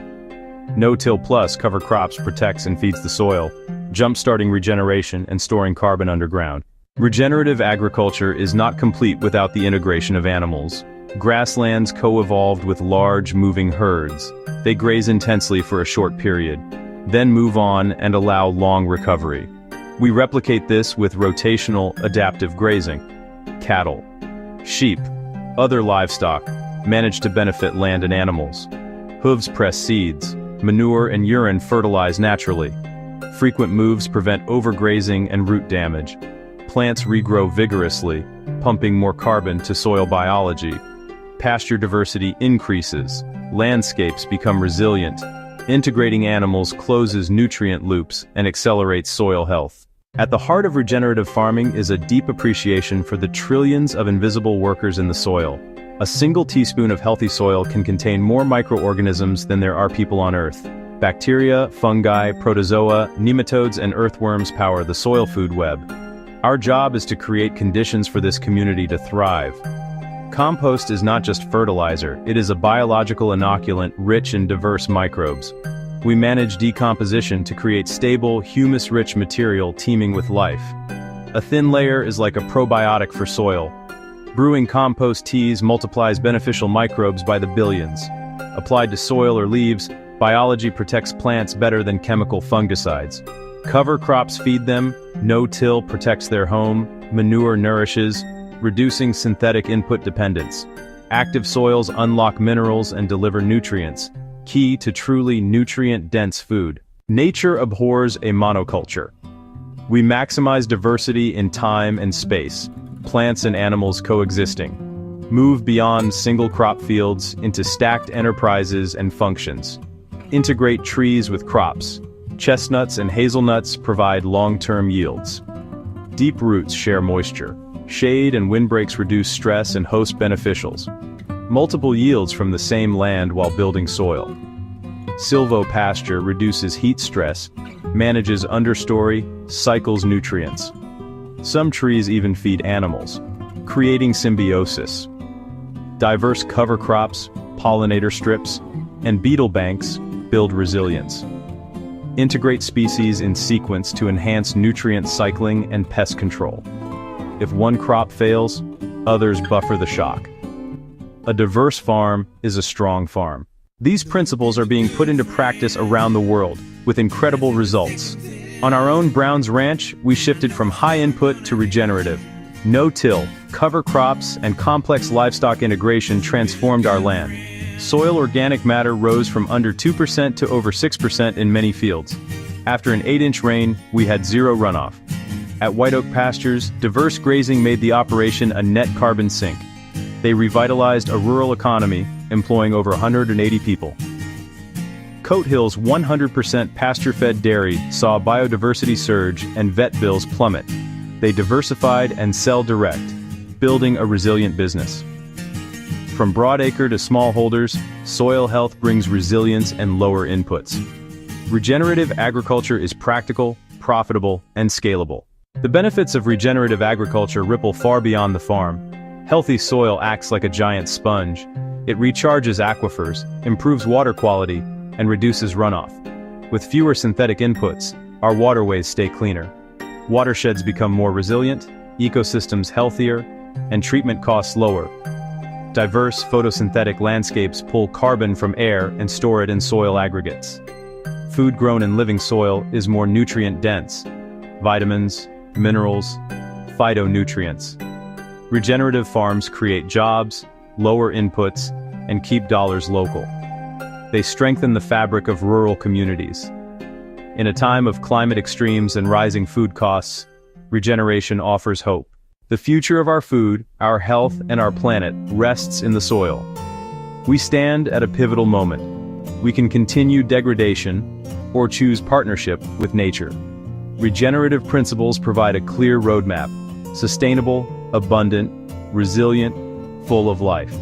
No-till plus cover crops protects and feeds the soil, jump-starting regeneration and storing carbon underground. Regenerative agriculture is not complete without the integration of animals. Grasslands co-evolved with large, moving herds. They graze intensely for a short period, then move on and allow long recovery. We replicate this with rotational, adaptive grazing. Cattle, sheep, other livestock manage to benefit land and animals. Hooves press seeds, manure and urine fertilize naturally. Frequent moves prevent overgrazing and root damage. Plants regrow vigorously, pumping more carbon to soil biology. Pasture diversity increases, landscapes become resilient. Integrating animals closes nutrient loops and accelerates soil health. At the heart of regenerative farming is a deep appreciation for the trillions of invisible workers in the soil. A single teaspoon of healthy soil can contain more microorganisms than there are people on Earth. Bacteria, fungi, protozoa, nematodes, and earthworms power the soil food web. Our job is to create conditions for this community to thrive. Compost is not just fertilizer, it is a biological inoculant rich in diverse microbes. We manage decomposition to create stable, humus-rich material teeming with life. A thin layer is like a probiotic for soil. Brewing compost teas multiplies beneficial microbes by the billions. Applied to soil or leaves, biology protects plants better than chemical fungicides. Cover crops feed them, no-till protects their home, manure nourishes, reducing synthetic input dependence. Active soils unlock minerals and deliver nutrients, key to truly nutrient-dense food. Nature abhors a monoculture. We maximize diversity in time and space, plants and animals coexisting. Move beyond single crop fields into stacked enterprises and functions. Integrate trees with crops. Chestnuts and hazelnuts provide long-term yields. Deep roots share moisture. Shade and windbreaks reduce stress and host beneficials. Multiple yields from the same land while building soil. Silvopasture reduces heat stress, manages understory, cycles nutrients. Some trees even feed animals, creating symbiosis. Diverse cover crops, pollinator strips, and beetle banks build resilience. Integrate species in sequence to enhance nutrient cycling and pest control. If one crop fails, others buffer the shock. A diverse farm is a strong farm. These principles are being put into practice around the world, with incredible results. On our own Brown's Ranch, we shifted from high input to regenerative. No-till, cover crops, and complex livestock integration transformed our land. Soil organic matter rose from under 2% to over 6% in many fields. After an 8-inch rain, we had zero runoff. At White Oak Pastures, diverse grazing made the operation a net carbon sink. They revitalized a rural economy, employing over 180 people. Coat Hill's 100% pasture-fed dairy saw biodiversity surge and vet bills plummet. They diversified and sell direct, building a resilient business. From broadacre to smallholders, soil health brings resilience and lower inputs. Regenerative agriculture is practical, profitable, and scalable. The benefits of regenerative agriculture ripple far beyond the farm. Healthy soil acts like a giant sponge. It recharges aquifers, improves water quality, and reduces runoff. With fewer synthetic inputs, our waterways stay cleaner. Watersheds become more resilient, ecosystems healthier, and treatment costs lower. Diverse photosynthetic landscapes pull carbon from air and store it in soil aggregates. Food grown in living soil is more nutrient-dense. Vitamins, minerals, phytonutrients. Regenerative farms create jobs, lower inputs, and keep dollars local. They strengthen the fabric of rural communities. In a time of climate extremes and rising food costs, regeneration offers hope. The future of our food, our health, and our planet rests in the soil. We stand at a pivotal moment. We can continue degradation or choose partnership with nature. Regenerative principles provide a clear roadmap: sustainable, abundant, resilient, full of life.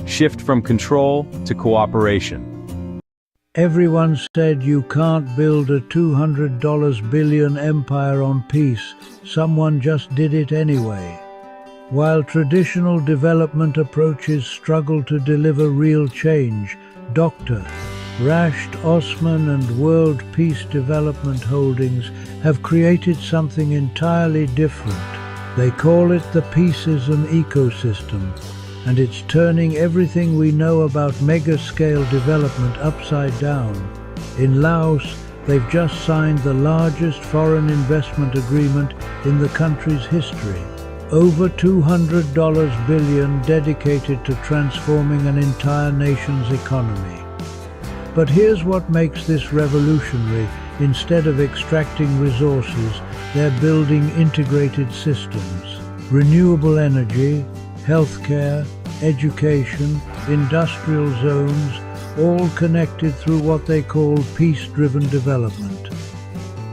Shift from control to cooperation. Everyone said you can't build a $200 billion empire on peace. Someone just did it anyway. While traditional development approaches struggle to deliver real change, Dr. Rashid Osman and World Peace Development Holdings have created something entirely different. They call it the Peaceism ecosystem, and it's turning everything we know about mega-scale development upside down. In Laos, they've just signed the largest foreign investment agreement in the country's history. Over $200 billion dedicated to transforming an entire nation's economy. But here's what makes this revolutionary. Instead of extracting resources, they're building integrated systems. Renewable energy, healthcare, education, industrial zones, all connected through what they call peace-driven development.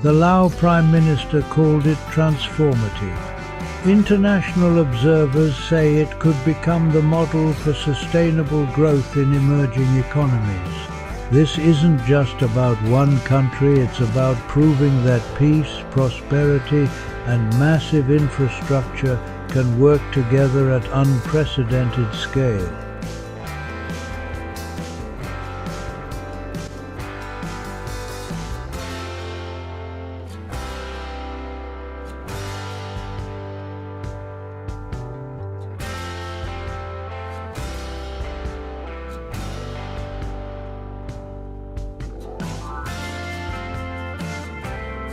The Lao Prime Minister called it transformative. International observers say it could become the model for sustainable growth in emerging economies. This isn't just about one country, it's about proving that peace, prosperity, and massive infrastructure can work together at unprecedented scale.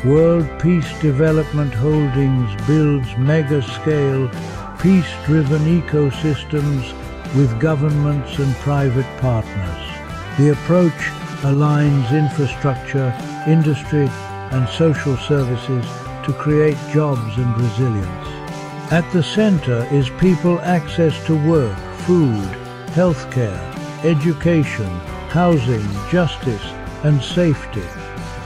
World Peace Development Holdings builds mega-scale, peace-driven ecosystems with governments and private partners. The approach aligns infrastructure, industry, and social services to create jobs and resilience. At the center is people access to work, food, healthcare, education, housing, justice, and safety.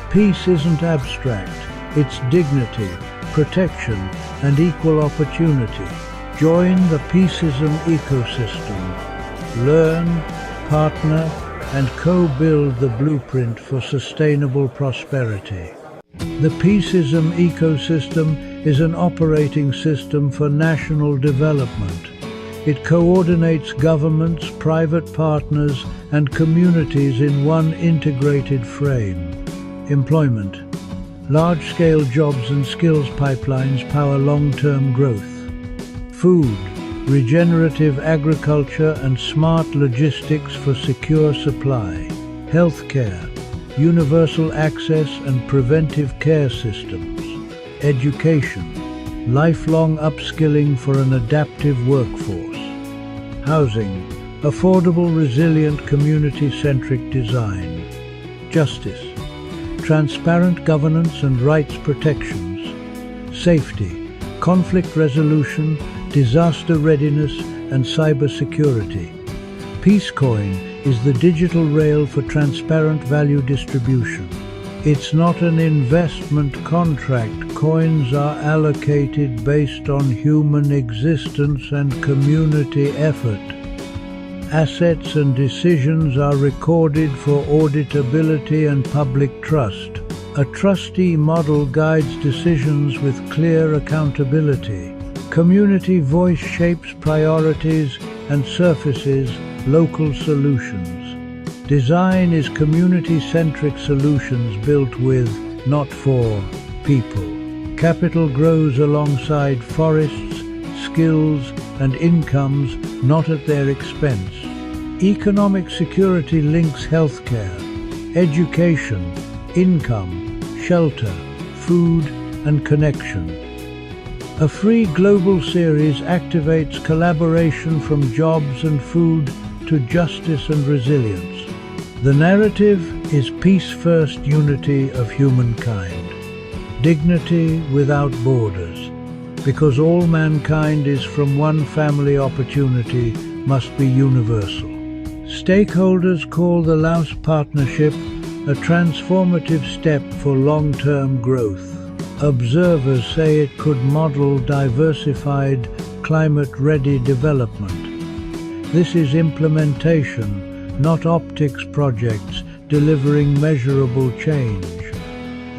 Peace isn't abstract, it's dignity, protection, and equal opportunity. Join the Peaceism ecosystem. Learn, partner, and co-build the blueprint for sustainable prosperity. The Peaceism ecosystem is an operating system for national development. It coordinates governments, private partners, and communities in one integrated frame. Employment. Large-scale jobs and skills pipelines power long-term growth. Food. Regenerative agriculture and smart logistics for secure supply. Healthcare. Universal access and preventive care systems. Education. Lifelong upskilling for an adaptive workforce. Housing. Affordable, resilient, community-centric design. Justice. Transparent governance and rights protections. Safety, conflict resolution, disaster readiness, and cybersecurity. Peacecoin is the digital rail for transparent value distribution. It's not an investment contract. Coins are allocated based on human existence and community effort. Assets and decisions are recorded for auditability and public trust. A trustee model guides decisions with clear accountability. Community voice shapes priorities and surfaces local solutions. Design is community-centric solutions built with, not for, people. Capital grows alongside forests, skills, and incomes, not at their expense. Economic security links healthcare, education, income, shelter, food, and connection. A free global series activates collaboration from jobs and food to justice and resilience. The narrative is peace-first unity of humankind. Dignity without borders. Because all mankind is from one family, opportunity must be universal. Stakeholders call the Laos Partnership a transformative step for long-term growth. Observers say it could model diversified, climate-ready development. This is implementation, not optics projects delivering measurable change.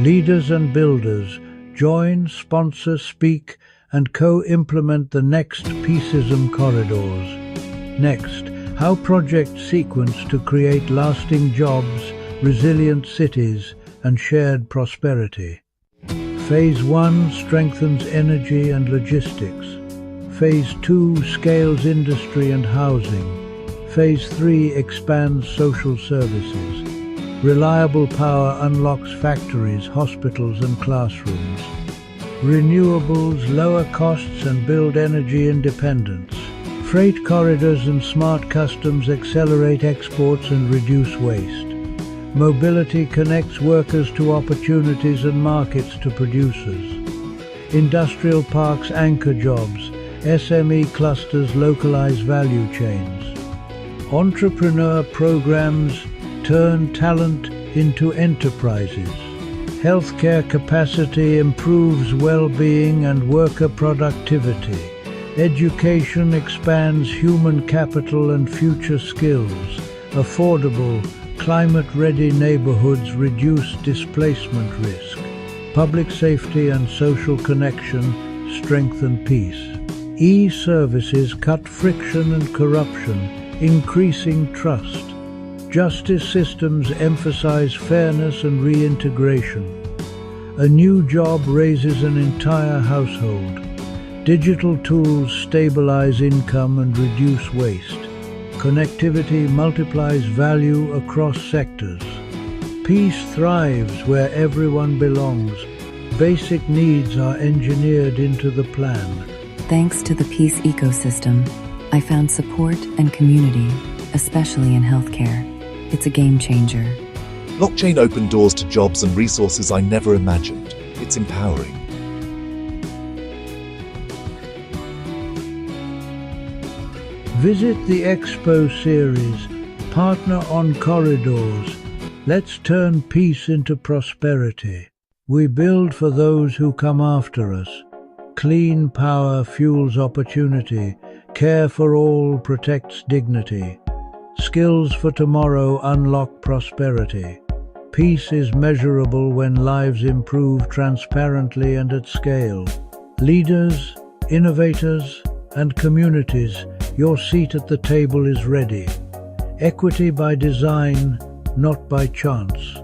Leaders and builders join, sponsor, speak, and co-implement the next Peaceism corridors. Next, how projects sequence to create lasting jobs, resilient cities, and shared prosperity. Phase 1 strengthens energy and logistics. Phase 2 scales industry and housing. Phase 3 expands social services. Reliable power unlocks factories, hospitals, and classrooms. Renewables lower costs and build energy independence. Freight corridors and smart customs accelerate exports and reduce waste. Mobility connects workers to opportunities and markets to producers. Industrial parks anchor jobs. SME clusters localize value chains. Entrepreneur programs turn talent into enterprises. Healthcare capacity improves well-being and worker productivity. Education expands human capital and future skills. Affordable, climate-ready neighborhoods reduce displacement risk. Public safety and social connection strengthen peace. E-services cut friction and corruption, increasing trust. Justice systems emphasize fairness and reintegration. A new job raises an entire household. Digital tools stabilize income and reduce waste. Connectivity multiplies value across sectors. Peace thrives where everyone belongs. Basic needs are engineered into the plan. Thanks to the peace ecosystem, I found support and community, especially in healthcare. It's a game changer. Blockchain opened doors to jobs and resources I never imagined. It's empowering. Visit the Expo series, Partner on Corridors. Let's turn peace into prosperity. We build for those who come after us. Clean power fuels opportunity. Care for all protects dignity. Skills for tomorrow unlock prosperity. Peace is measurable when lives improve transparently and at scale. Leaders, innovators, and communities, your seat at the table is ready. Equity by design, not by chance.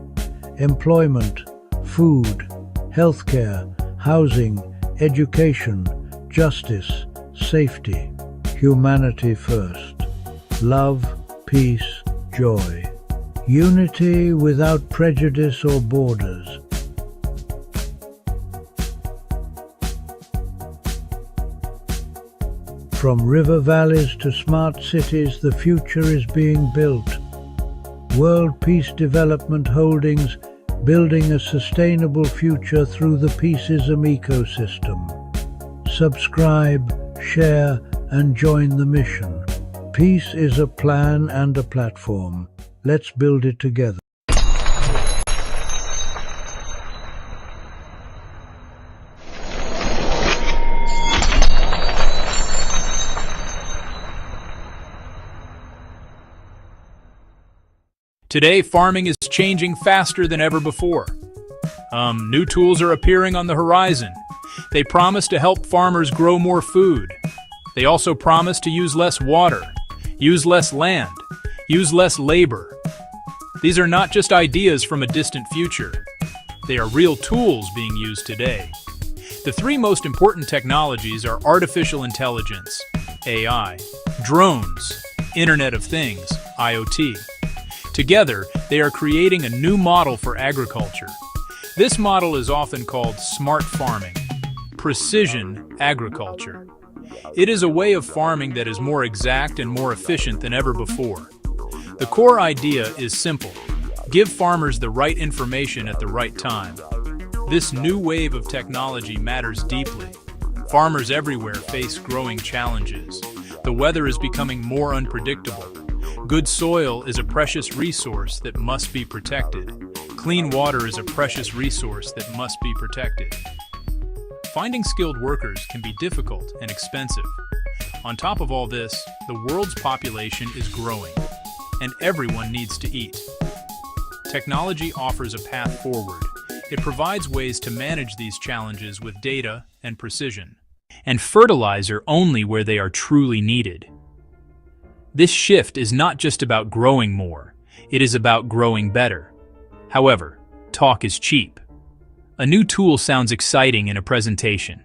Employment, food, healthcare, housing, education, justice, safety. Humanity first. Love, peace, joy. Unity without prejudice or borders. From river valleys to smart cities, the future is being built. World Peace Development Holdings, building a sustainable future through the Peaceism ecosystem. Subscribe, share, and join the mission. Peace is a plan and a platform. Let's build it together. Today, farming is changing faster than ever before. New tools are appearing on the horizon. They promise to help farmers grow more food. They also promise to use less water, use less land, use less labor. These are not just ideas from a distant future. They are real tools being used today. The three most important technologies are artificial intelligence, AI, drones, Internet of Things, IoT. Together, they are creating a new model for agriculture. This model is often called smart farming, precision agriculture. It is a way of farming that is more exact and more efficient than ever before. The core idea is simple. Give farmers the right information at the right time. This new wave of technology matters deeply. Farmers everywhere face growing challenges. The weather is becoming more unpredictable. Good soil is a precious resource that must be protected. Clean water is a precious resource that must be protected. Finding skilled workers can be difficult and expensive. On top of all this, the world's population is growing, and everyone needs to eat. Technology offers a path forward. It provides ways to manage these challenges with data and precision, and fertilizer only where they are truly needed. This shift is not just about growing more, it is about growing better. However, talk is cheap. A new tool sounds exciting in a presentation.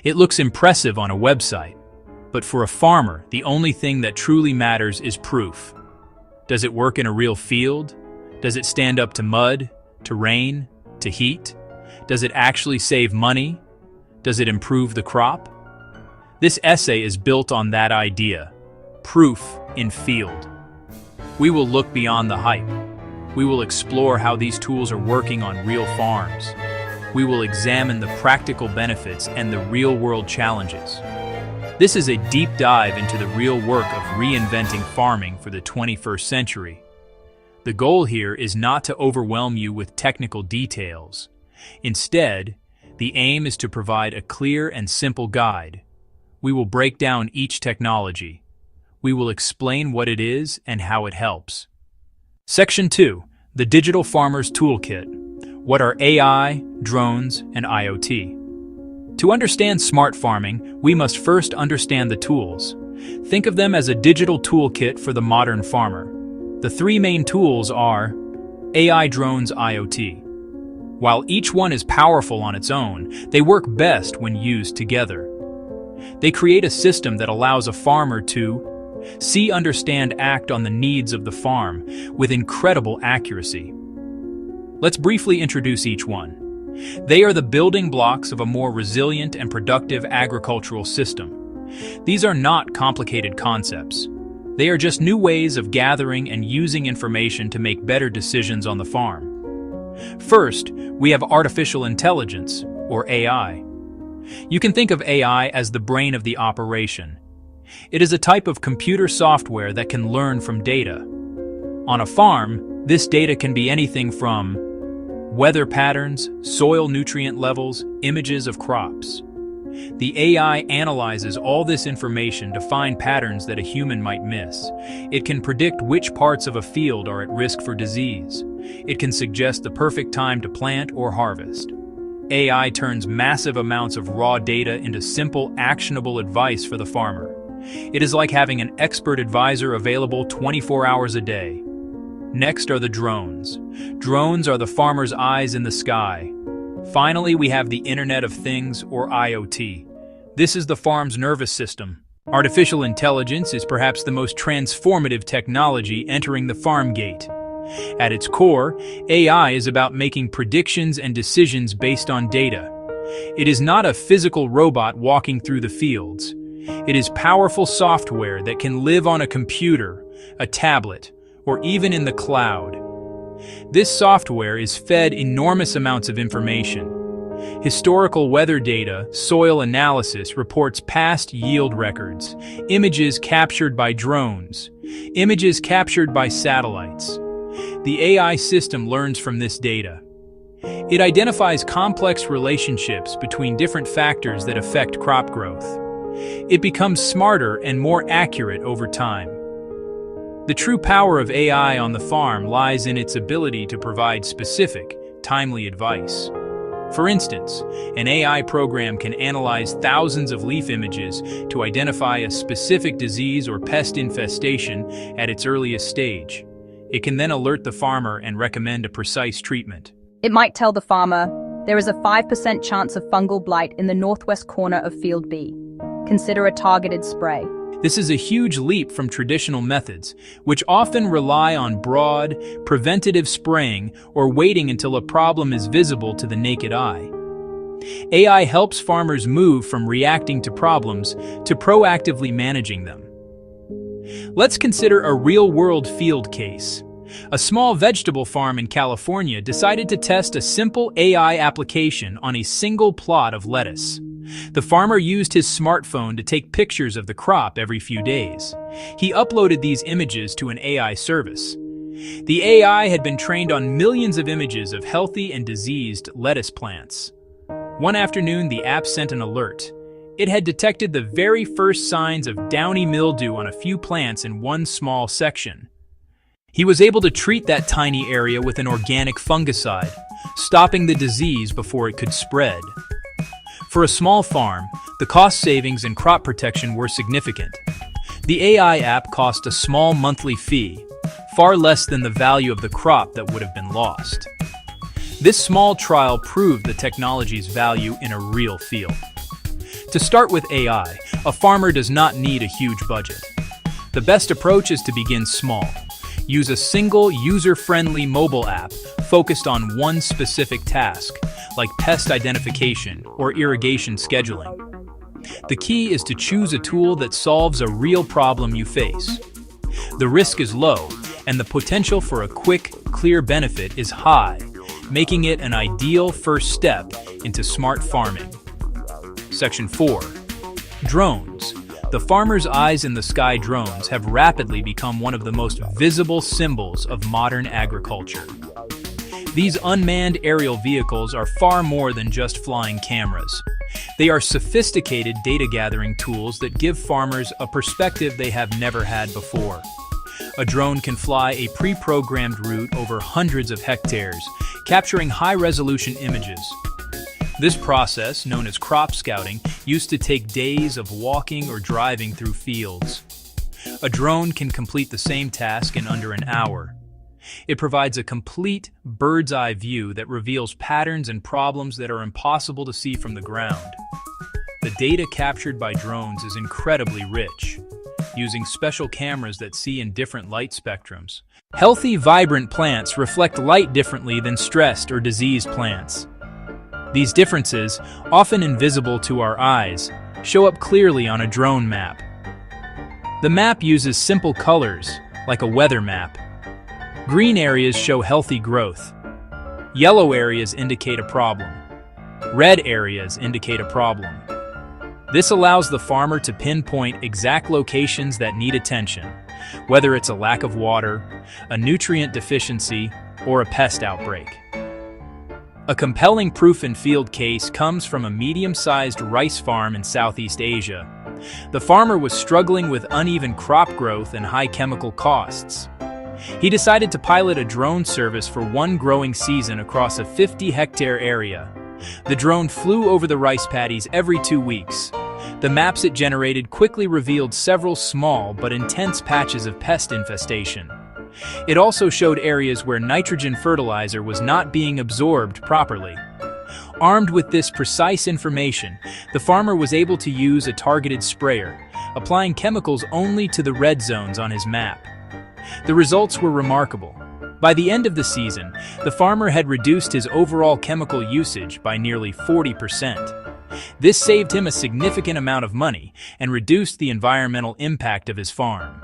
It looks impressive on a website. But for a farmer, the only thing that truly matters is proof. Does it work in a real field? Does it stand up to mud, to rain, to heat? Does it actually save money? Does it improve the crop? This essay is built on that idea. Proof in field. We will look beyond the hype. We will explore how these tools are working on real farms. We will examine the practical benefits and the real-world challenges. This is a deep dive into the real work of reinventing farming for the 21st century. The goal here is not to overwhelm you with technical details. Instead, the aim is to provide a clear and simple guide. We will break down each technology. We will explain what it is and how it helps. Section 2, the Digital Farmer's Toolkit. What are AI, drones, and IoT? To understand smart farming, we must first understand the tools. Think of them as a digital toolkit for the modern farmer. The three main tools are AI, drones, IoT. While each one is powerful on its own, they work best when used together. They create a system that allows a farmer to see, understand, act on the needs of the farm with incredible accuracy. Let's briefly introduce each one. They are the building blocks of a more resilient and productive agricultural system. These are not complicated concepts. They are just new ways of gathering and using information to make better decisions on the farm. First, we have artificial intelligence, or AI. You can think of AI as the brain of the operation. It is a type of computer software that can learn from data. On a farm, this data can be anything from weather patterns, soil nutrient levels, images of crops. The AI analyzes all this information to find patterns that a human might miss. It can predict which parts of a field are at risk for disease. It can suggest the perfect time to plant or harvest. AI turns massive amounts of raw data into simple, actionable advice for the farmer. It is like having an expert advisor available 24 hours a day. Next are the drones. Drones are the farmer's eyes in the sky. Finally, we have the Internet of Things, or IoT. This is the farm's nervous system. Artificial intelligence is perhaps the most transformative technology entering the farm gate. At its core, AI is about making predictions and decisions based on data. It is not a physical robot walking through the fields. It is powerful software that can live on a computer, a tablet, or even in the cloud. This software is fed enormous amounts of information. Historical weather data, soil analysis reports past yield records, images captured by drones, images captured by satellites. The AI system learns from this data. It identifies complex relationships between different factors that affect crop growth. It becomes smarter and more accurate over time. The true power of AI on the farm lies in its ability to provide specific, timely advice. For instance, an AI program can analyze thousands of leaf images to identify a specific disease or pest infestation at its earliest stage. It can then alert the farmer and recommend a precise treatment. It might tell the farmer, there is a 5% chance of fungal blight in the northwest corner of field B. Consider a targeted spray. This is a huge leap from traditional methods, which often rely on broad, preventative spraying or waiting until a problem is visible to the naked eye. AI helps farmers move from reacting to problems to proactively managing them. Let's consider a real-world field case. A small vegetable farm in California decided to test a simple AI application on a single plot of lettuce. The farmer used his smartphone to take pictures of the crop every few days. He uploaded these images to an AI service. The AI had been trained on millions of images of healthy and diseased lettuce plants. One afternoon, the app sent an alert. It had detected the very first signs of downy mildew on a few plants in one small section. He was able to treat that tiny area with an organic fungicide, stopping the disease before it could spread. For a small farm, the cost savings and crop protection were significant. The AI app cost a small monthly fee, far less than the value of the crop that would have been lost. This small trial proved the technology's value in a real field. To start with AI, a farmer does not need a huge budget. The best approach is to begin small. Use a single user-friendly mobile app focused on one specific task, like pest identification or irrigation scheduling. The key is to choose a tool that solves a real problem you face. The risk is low, and the potential for a quick, clear benefit is high, making it an ideal first step into smart farming. Section 4. Drones. The farmer's eyes in the sky drones have rapidly become one of the most visible symbols of modern agriculture. These unmanned aerial vehicles are far more than just flying cameras. They are sophisticated data-gathering tools that give farmers a perspective they have never had before. A drone can fly a pre-programmed route over hundreds of hectares, capturing high-resolution images. This process, known as crop scouting, used to take days of walking or driving through fields. A drone can complete the same task in under an hour. It provides a complete bird's-eye view that reveals patterns and problems that are impossible to see from the ground. The data captured by drones is incredibly rich, using special cameras that see in different light spectrums. Healthy, vibrant plants reflect light differently than stressed or diseased plants. These differences, often invisible to our eyes, show up clearly on a drone map. The map uses simple colors, like a weather map. Green areas show healthy growth. Yellow areas indicate a problem. Red areas indicate a problem. This allows the farmer to pinpoint exact locations that need attention, whether it's a lack of water, a nutrient deficiency, or a pest outbreak. A compelling proof-in-field case comes from a medium-sized rice farm in Southeast Asia. The farmer was struggling with uneven crop growth and high chemical costs. He decided to pilot a drone service for one growing season across a 50-hectare area. The drone flew over the rice paddies every 2 weeks. The maps it generated quickly revealed several small but intense patches of pest infestation. It also showed areas where nitrogen fertilizer was not being absorbed properly. Armed with this precise information, the farmer was able to use a targeted sprayer, applying chemicals only to the red zones on his map. The results were remarkable. By the end of the season, the farmer had reduced his overall chemical usage by nearly 40%. This saved him a significant amount of money and reduced the environmental impact of his farm.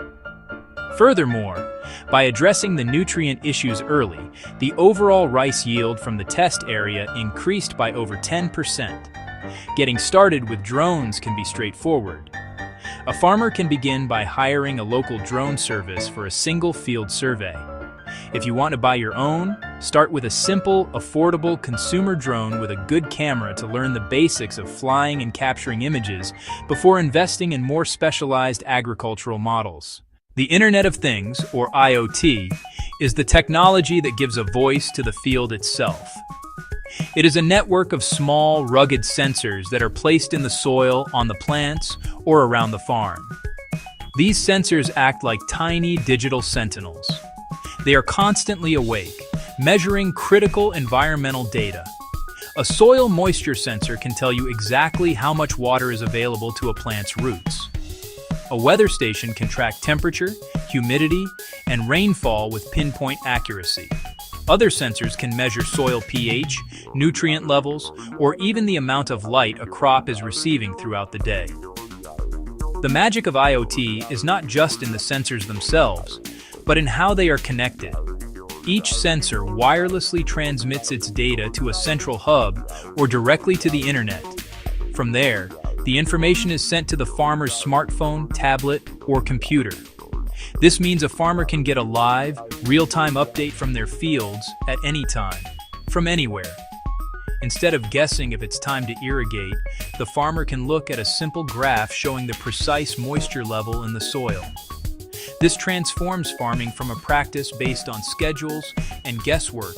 Furthermore, by addressing the nutrient issues early, the overall rice yield from the test area increased by over 10%. Getting started with drones can be straightforward. A farmer can begin by hiring a local drone service for a single field survey. If you want to buy your own, start with a simple, affordable consumer drone with a good camera to learn the basics of flying and capturing images before investing in more specialized agricultural models. The Internet of Things, or IoT, is the technology that gives a voice to the field itself. It is a network of small, rugged sensors that are placed in the soil, on the plants, or around the farm. These sensors act like tiny digital sentinels. They are constantly awake, measuring critical environmental data. A soil moisture sensor can tell you exactly how much water is available to a plant's roots. A weather station can track temperature, humidity, and rainfall with pinpoint accuracy. Other sensors can measure soil pH, nutrient levels, or even the amount of light a crop is receiving throughout the day. The magic of IoT is not just in the sensors themselves, but in how they are connected. Each sensor wirelessly transmits its data to a central hub or directly to the internet. From there, the information is sent to the farmer's smartphone, tablet, or computer. This means a farmer can get a live, real-time update from their fields at any time, from anywhere. Instead of guessing if it's time to irrigate, the farmer can look at a simple graph showing the precise moisture level in the soil. This transforms farming from a practice based on schedules and guesswork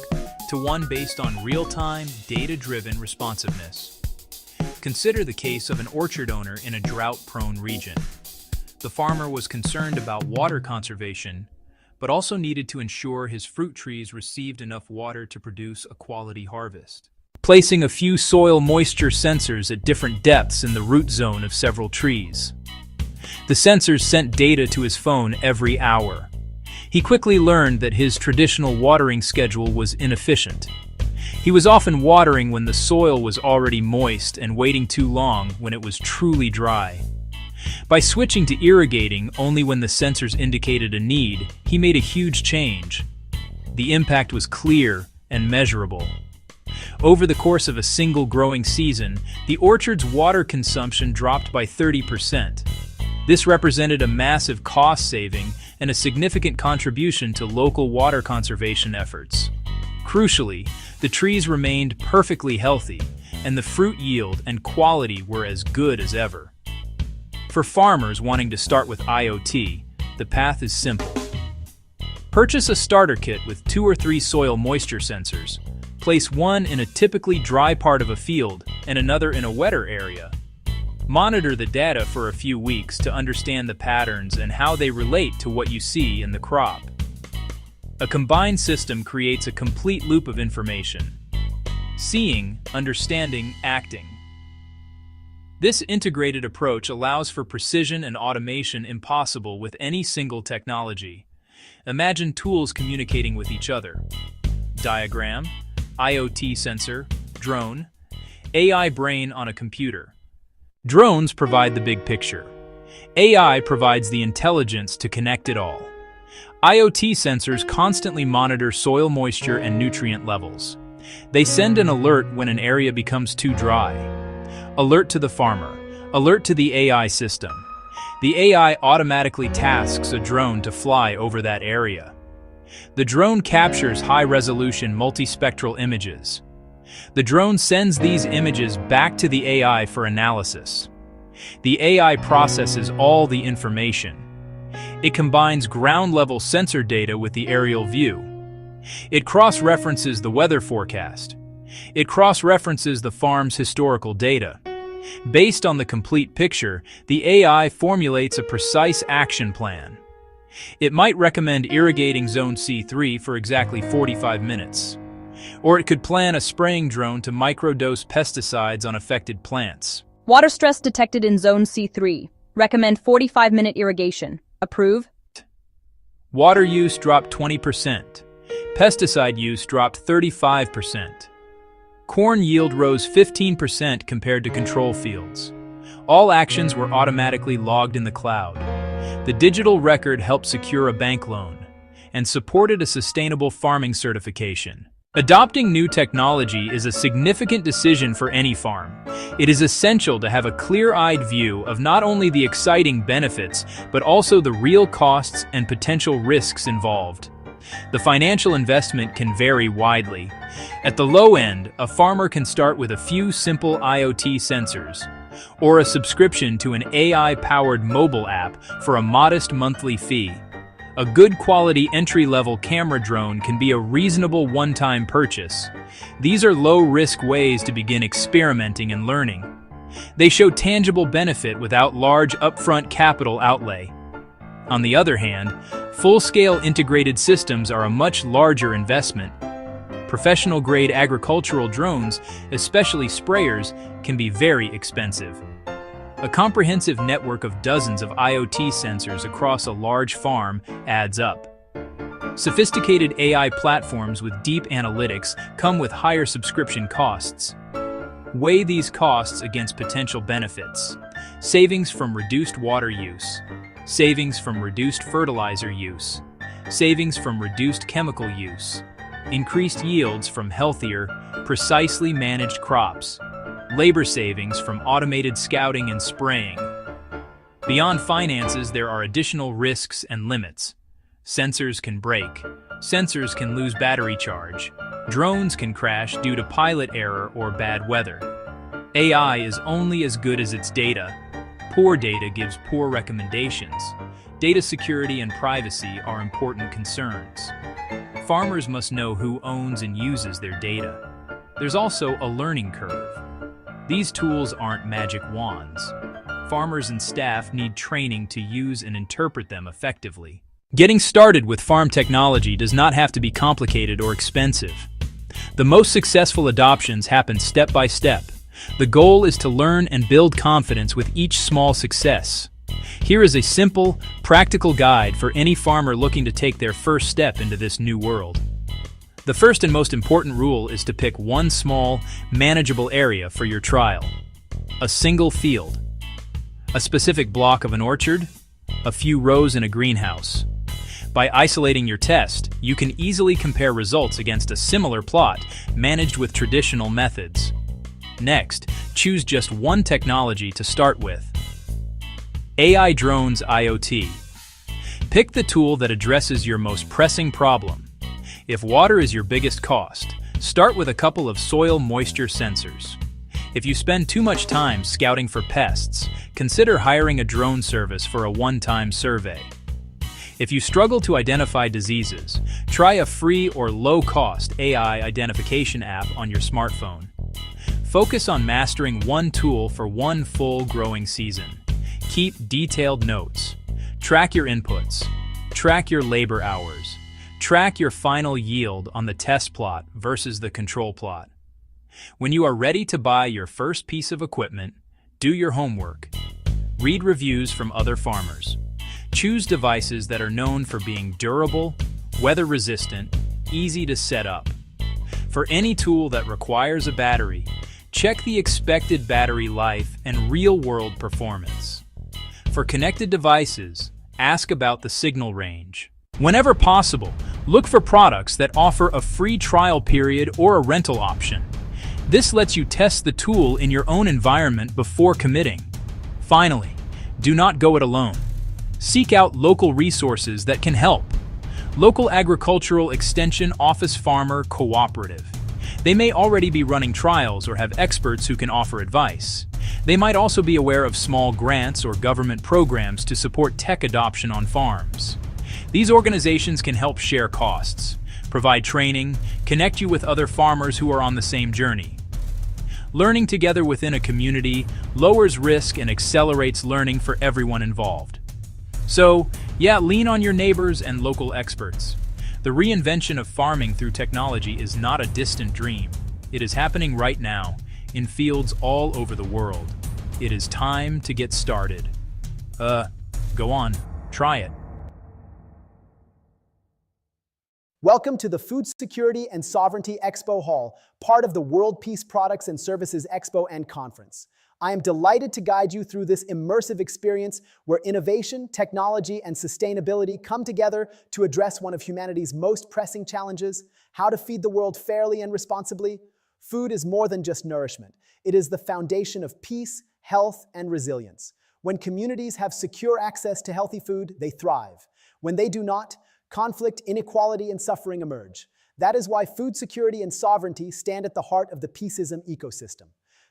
to one based on real-time, data-driven responsiveness. Consider the case of an orchard owner in a drought-prone region. The farmer was concerned about water conservation, but also needed to ensure his fruit trees received enough water to produce a quality harvest. Placing a few soil moisture sensors at different depths in the root zone of several trees. The sensors sent data to his phone every hour. He quickly learned that his traditional watering schedule was inefficient. He was often watering when the soil was already moist and waiting too long when it was truly dry. By switching to irrigating only when the sensors indicated a need, he made a huge change. The impact was clear and measurable. Over the course of a single growing season, the orchard's water consumption dropped by 30%. This represented a massive cost saving and a significant contribution to local water conservation efforts. Crucially, the trees remained perfectly healthy, and the fruit yield and quality were as good as ever. For farmers wanting to start with IoT, the path is simple. Purchase a starter kit with 2 or 3 soil moisture sensors. Place one in a typically dry part of a field and another in a wetter area. Monitor the data for a few weeks to understand the patterns and how they relate to what you see in the crop. A combined system creates a complete loop of information. Seeing, understanding, acting. This integrated approach allows for precision and automation impossible with any single technology. Imagine tools communicating with each other. Diagram, IoT sensor, drone, AI brain on a computer. Drones provide the big picture. AI provides the intelligence to connect it all. IoT sensors constantly monitor soil moisture and nutrient levels. They send an alert when an area becomes too dry. Alert to the farmer. Alert to the AI system. The AI automatically tasks a drone to fly over that area. The drone captures high-resolution multispectral images. The drone sends these images back to the AI for analysis. The AI processes all the information. It combines ground-level sensor data with the aerial view. It cross-references the weather forecast. It cross-references the farm's historical data. Based on the complete picture, the AI formulates a precise action plan. It might recommend irrigating Zone C3 for exactly 45 minutes. Or it could plan a spraying drone to microdose pesticides on affected plants. Water stress detected in Zone C3. Recommend 45-minute irrigation. Approve. Water use dropped 20%. Pesticide use dropped 35%. Corn yield rose 15% compared to control fields. All actions were automatically logged in the cloud. The digital record helped secure a bank loan and supported a sustainable farming certification. Adopting new technology is a significant decision for any farm. It is essential to have a clear-eyed view of not only the exciting benefits, but also the real costs and potential risks involved. The financial investment can vary widely. At the low end, a farmer can start with a few simple IoT sensors, or a subscription to an AI-powered mobile app for a modest monthly fee. A good quality entry-level camera drone can be a reasonable one-time purchase. These are low-risk ways to begin experimenting and learning. They show tangible benefit without large upfront capital outlay. On the other hand, full-scale integrated systems are a much larger investment. Professional-grade agricultural drones, especially sprayers, can be very expensive. A comprehensive network of dozens of IoT sensors across a large farm adds up. Sophisticated AI platforms with deep analytics come with higher subscription costs. Weigh these costs against potential benefits. Savings from reduced water use. Savings from reduced fertilizer use. Savings from reduced chemical use. Increased yields from healthier, precisely managed crops. Labor savings from automated scouting and spraying. Beyond finances, there are additional risks and limits. Sensors can break. Sensors can lose battery charge. Drones can crash due to pilot error or bad weather. AI is only as good as its data. Poor data gives poor recommendations. Data security and privacy are important concerns. Farmers must know who owns and uses their data. There's also a learning curve. These tools aren't magic wands. Farmers and staff need training to use and interpret them effectively. Getting started with farm technology does not have to be complicated or expensive. The most successful adoptions happen step by step. The goal is to learn and build confidence with each small success. Here is a simple, practical guide for any farmer looking to take their first step into this new world. The first and most important rule is to pick one small, manageable area for your trial. A single field. A specific block of an orchard. A few rows in a greenhouse. By isolating your test, you can easily compare results against a similar plot managed with traditional methods. Next, choose just one technology to start with. AI Drones IoT. Pick the tool that addresses your most pressing problem. If water is your biggest cost, start with a couple of soil moisture sensors. If you spend too much time scouting for pests, consider hiring a drone service for a one-time survey. If you struggle to identify diseases, try a free or low-cost AI identification app on your smartphone. Focus on mastering one tool for one full growing season. Keep detailed notes. Track your inputs. Track your labor hours. Track your final yield on the test plot versus the control plot. When you are ready to buy your first piece of equipment, do your homework. Read reviews from other farmers. Choose devices that are known for being durable, weather-resistant, easy to set up. For any tool that requires a battery, check the expected battery life and real-world performance. For connected devices, ask about the signal range. Whenever possible, look for products that offer a free trial period or a rental option. This lets you test the tool in your own environment before committing. Finally, do not go it alone. Seek out local resources that can help. Local Agricultural Extension Office Farmer Cooperative. They may already be running trials or have experts who can offer advice. They might also be aware of small grants or government programs to support tech adoption on farms. These organizations can help share costs, provide training, connect you with other farmers who are on the same journey. Learning together within a community lowers risk and accelerates learning for everyone involved. So, lean on your neighbors and local experts. The reinvention of farming through technology is not a distant dream. It is happening right now, in fields all over the world. It is time to get started. Go on, try it. Welcome to the Food Security and Sovereignty Expo Hall, part of the World Peace Products and Services Expo and Conference. I am delighted to guide you through this immersive experience where innovation, technology, and sustainability come together to address one of humanity's most pressing challenges: how to feed the world fairly and responsibly. Food is more than just nourishment. It is the foundation of peace, health, and resilience. When communities have secure access to healthy food, they thrive. When they do not, conflict, inequality, and suffering emerge. That is why food security and sovereignty stand at the heart of the peaceism ecosystem.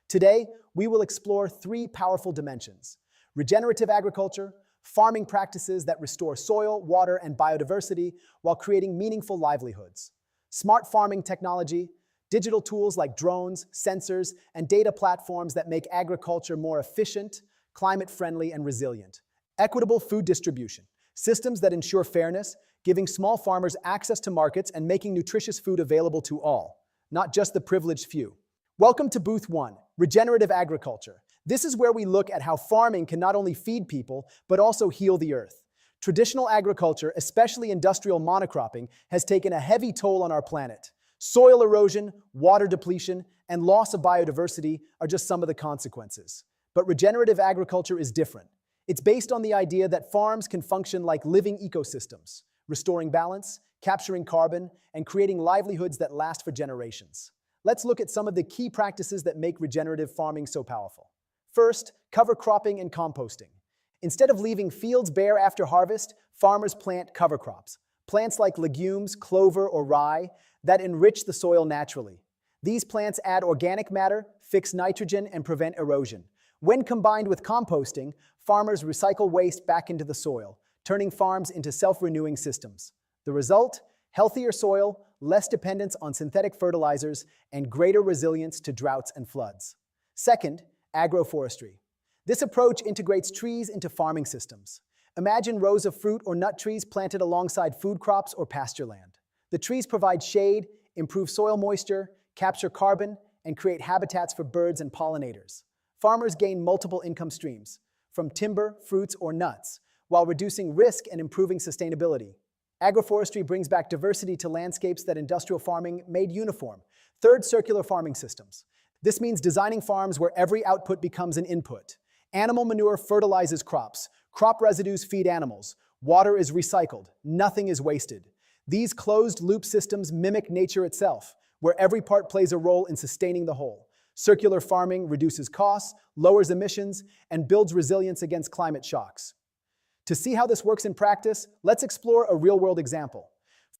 Today, we will explore three powerful dimensions: regenerative agriculture, farming practices that restore soil, water, and biodiversity while creating meaningful livelihoods. Smart farming technology, digital tools like drones, sensors, and data platforms that make agriculture more efficient, climate-friendly, and resilient. Equitable food distribution, systems that ensure fairness, giving small farmers access to markets and making nutritious food available to all, not just the privileged few. Welcome to Booth 1, Regenerative Agriculture. This is where we look at how farming can not only feed people, but also heal the earth. Traditional agriculture, especially industrial monocropping, has taken a heavy toll on our planet. Soil erosion, water depletion, and loss of biodiversity are just some of the consequences. But regenerative agriculture is different. It's based on the idea that farms can function like living ecosystems, restoring balance, capturing carbon, and creating livelihoods that last for generations. Let's look at some of the key practices that make regenerative farming so powerful. First, cover cropping and composting. Instead of leaving fields bare after harvest, farmers plant cover crops. Plants like legumes, clover, or rye that enrich the soil naturally. These plants add organic matter, fix nitrogen, and prevent erosion. When combined with composting, farmers recycle waste back into the soil, turning farms into self-renewing systems. The result? Healthier soil, less dependence on synthetic fertilizers, and greater resilience to droughts and floods. Second, agroforestry. This approach integrates trees into farming systems. Imagine rows of fruit or nut trees planted alongside food crops or pasture land. The trees provide shade, improve soil moisture, capture carbon, and create habitats for birds and pollinators. Farmers gain multiple income streams, from timber, fruits, or nuts, while reducing risk and improving sustainability. Agroforestry brings back diversity to landscapes that industrial farming made uniform. Third, circular farming systems. This means designing farms where every output becomes an input. Animal manure fertilizes crops. Crop residues feed animals. Water is recycled. Nothing is wasted. These closed-loop systems mimic nature itself, where every part plays a role in sustaining the whole. Circular farming reduces costs, lowers emissions, and builds resilience against climate shocks. To see how this works in practice, let's explore a real-world example.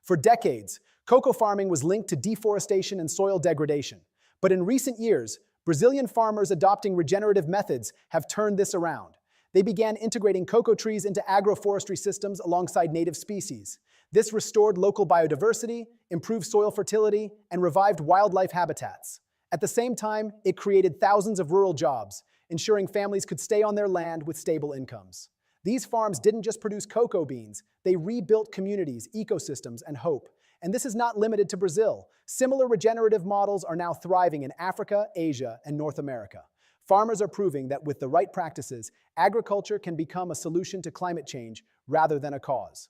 For decades, cocoa farming was linked to deforestation and soil degradation. But in recent years, Brazilian farmers adopting regenerative methods have turned this around. They began integrating cocoa trees into agroforestry systems alongside native species. This restored local biodiversity, improved soil fertility, and revived wildlife habitats. At the same time, it created thousands of rural jobs, ensuring families could stay on their land with stable incomes. These farms didn't just produce cocoa beans, they rebuilt communities, ecosystems, and hope. And this is not limited to Brazil. Similar regenerative models are now thriving in Africa, Asia, and North America. Farmers are proving that with the right practices, agriculture can become a solution to climate change rather than a cause.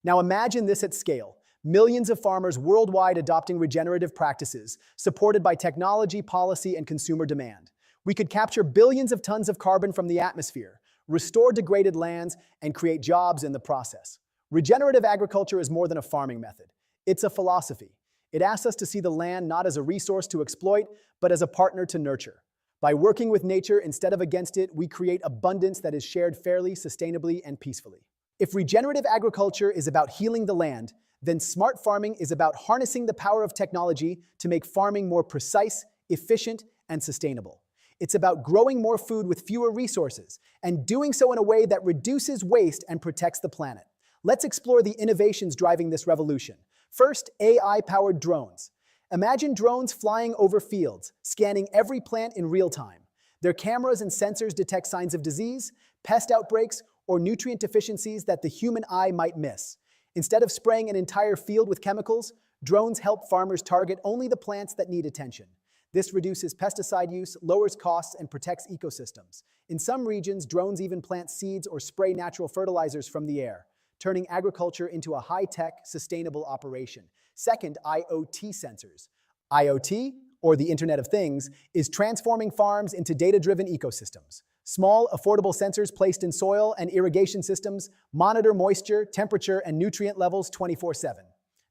Now imagine this at scale. Millions of farmers worldwide adopting regenerative practices, supported by technology, policy, and consumer demand. We could capture billions of tons of carbon from the atmosphere, restore degraded lands, and create jobs in the process. Regenerative agriculture is more than a farming method. It's a philosophy. It asks us to see the land not as a resource to exploit, but as a partner to nurture. By working with nature instead of against it, we create abundance that is shared fairly, sustainably, and peacefully. If regenerative agriculture is about healing the land, then smart farming is about harnessing the power of technology to make farming more precise, efficient, and sustainable. It's about growing more food with fewer resources, and doing so in a way that reduces waste and protects the planet. Let's explore the innovations driving this revolution. First, AI-powered drones. Imagine drones flying over fields, scanning every plant in real time. Their cameras and sensors detect signs of disease, pest outbreaks, or nutrient deficiencies that the human eye might miss. Instead of spraying an entire field with chemicals, drones help farmers target only the plants that need attention. This reduces pesticide use, lowers costs, and protects ecosystems. In some regions, drones even plant seeds or spray natural fertilizers from the air, turning agriculture into a high-tech, sustainable operation. Second, IoT sensors. IoT, or the Internet of Things, is transforming farms into data-driven ecosystems. Small, affordable sensors placed in soil and irrigation systems monitor moisture, temperature, and nutrient levels 24/7.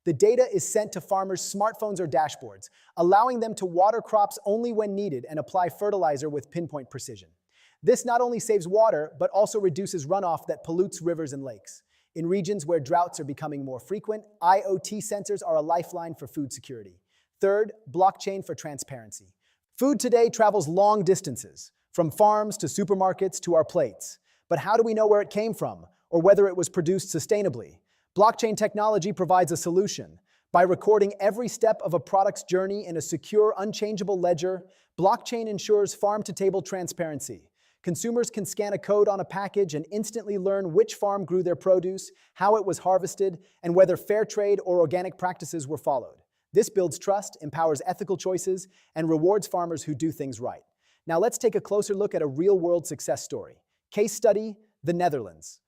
The data is sent to farmers' smartphones or dashboards, allowing them to water crops only when needed and apply fertilizer with pinpoint precision. This not only saves water, but also reduces runoff that pollutes rivers and lakes. In regions where droughts are becoming more frequent, IoT sensors are a lifeline for food security. Third, blockchain for transparency. Food today travels long distances, from farms to supermarkets to our plates. But how do we know where it came from? or whether it was produced sustainably. Blockchain technology provides a solution. By recording every step of a product's journey in a secure, unchangeable ledger, blockchain ensures farm-to-table transparency. Consumers can scan a code on a package and instantly learn which farm grew their produce, how it was harvested, and whether fair trade or organic practices were followed. This builds trust, empowers ethical choices, and rewards farmers who do things right. Now let's take a closer look at a real-world success story. Case study, the Netherlands.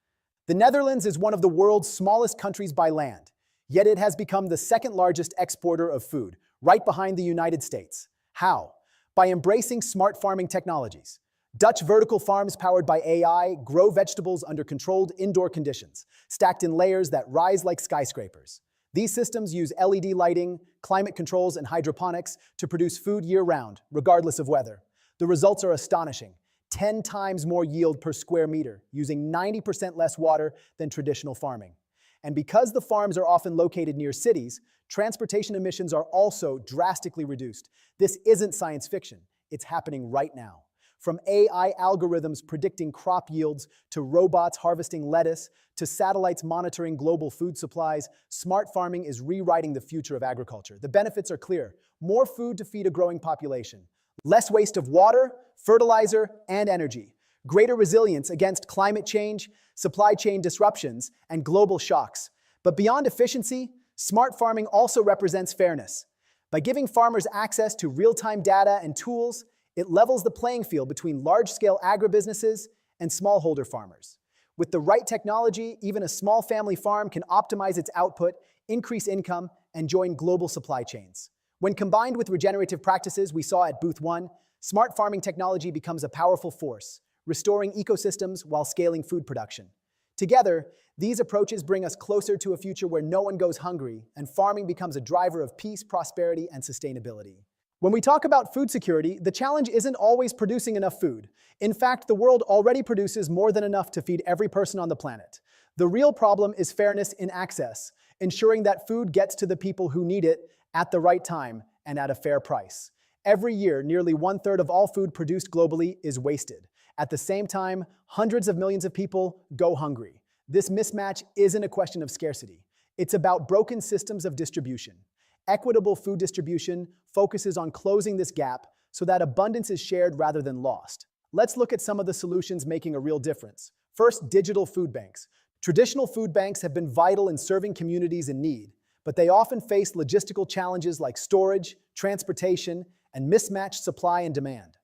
The Netherlands is one of the world's smallest countries by land, yet it has become the second largest exporter of food, right behind the United States. How? By embracing smart farming technologies. Dutch vertical farms powered by AI grow vegetables under controlled indoor conditions, stacked in layers that rise like skyscrapers. These systems use LED lighting, climate controls, and hydroponics to produce food year-round, regardless of weather. The results are astonishing. 10 times more yield per square meter, using 90% less water than traditional farming. And because the farms are often located near cities, transportation emissions are also drastically reduced. This isn't science fiction. It's happening right now. From AI algorithms predicting crop yields, to robots harvesting lettuce, to satellites monitoring global food supplies, smart farming is rewriting the future of agriculture. The benefits are clear. More food to feed a growing population. Less waste of water, fertilizer, and energy. Greater resilience against climate change, supply chain disruptions, and global shocks. But beyond efficiency, smart farming also represents fairness. By giving farmers access to real-time data and tools, it levels the playing field between large-scale agribusinesses and smallholder farmers. With the right technology, even a small family farm can optimize its output, increase income, and join global supply chains. When combined with regenerative practices we saw at Booth 1, smart farming technology becomes a powerful force, restoring ecosystems while scaling food production. Together, these approaches bring us closer to a future where no one goes hungry and farming becomes a driver of peace, prosperity, and sustainability. When we talk about food security, the challenge isn't always producing enough food. In fact, the world already produces more than enough to feed every person on the planet. The real problem is fairness in access, ensuring that food gets to the people who need it at the right time and at a fair price. Every year, nearly 1/3 of all food produced globally is wasted. At the same time, hundreds of millions of people go hungry. This mismatch isn't a question of scarcity. It's about broken systems of distribution. Equitable food distribution focuses on closing this gap so that abundance is shared rather than lost. Let's look at some of the solutions making a real difference. First, digital food banks. Traditional food banks have been vital in serving communities in need, but they often face logistical challenges like storage, transportation, and mismatched supply and demand.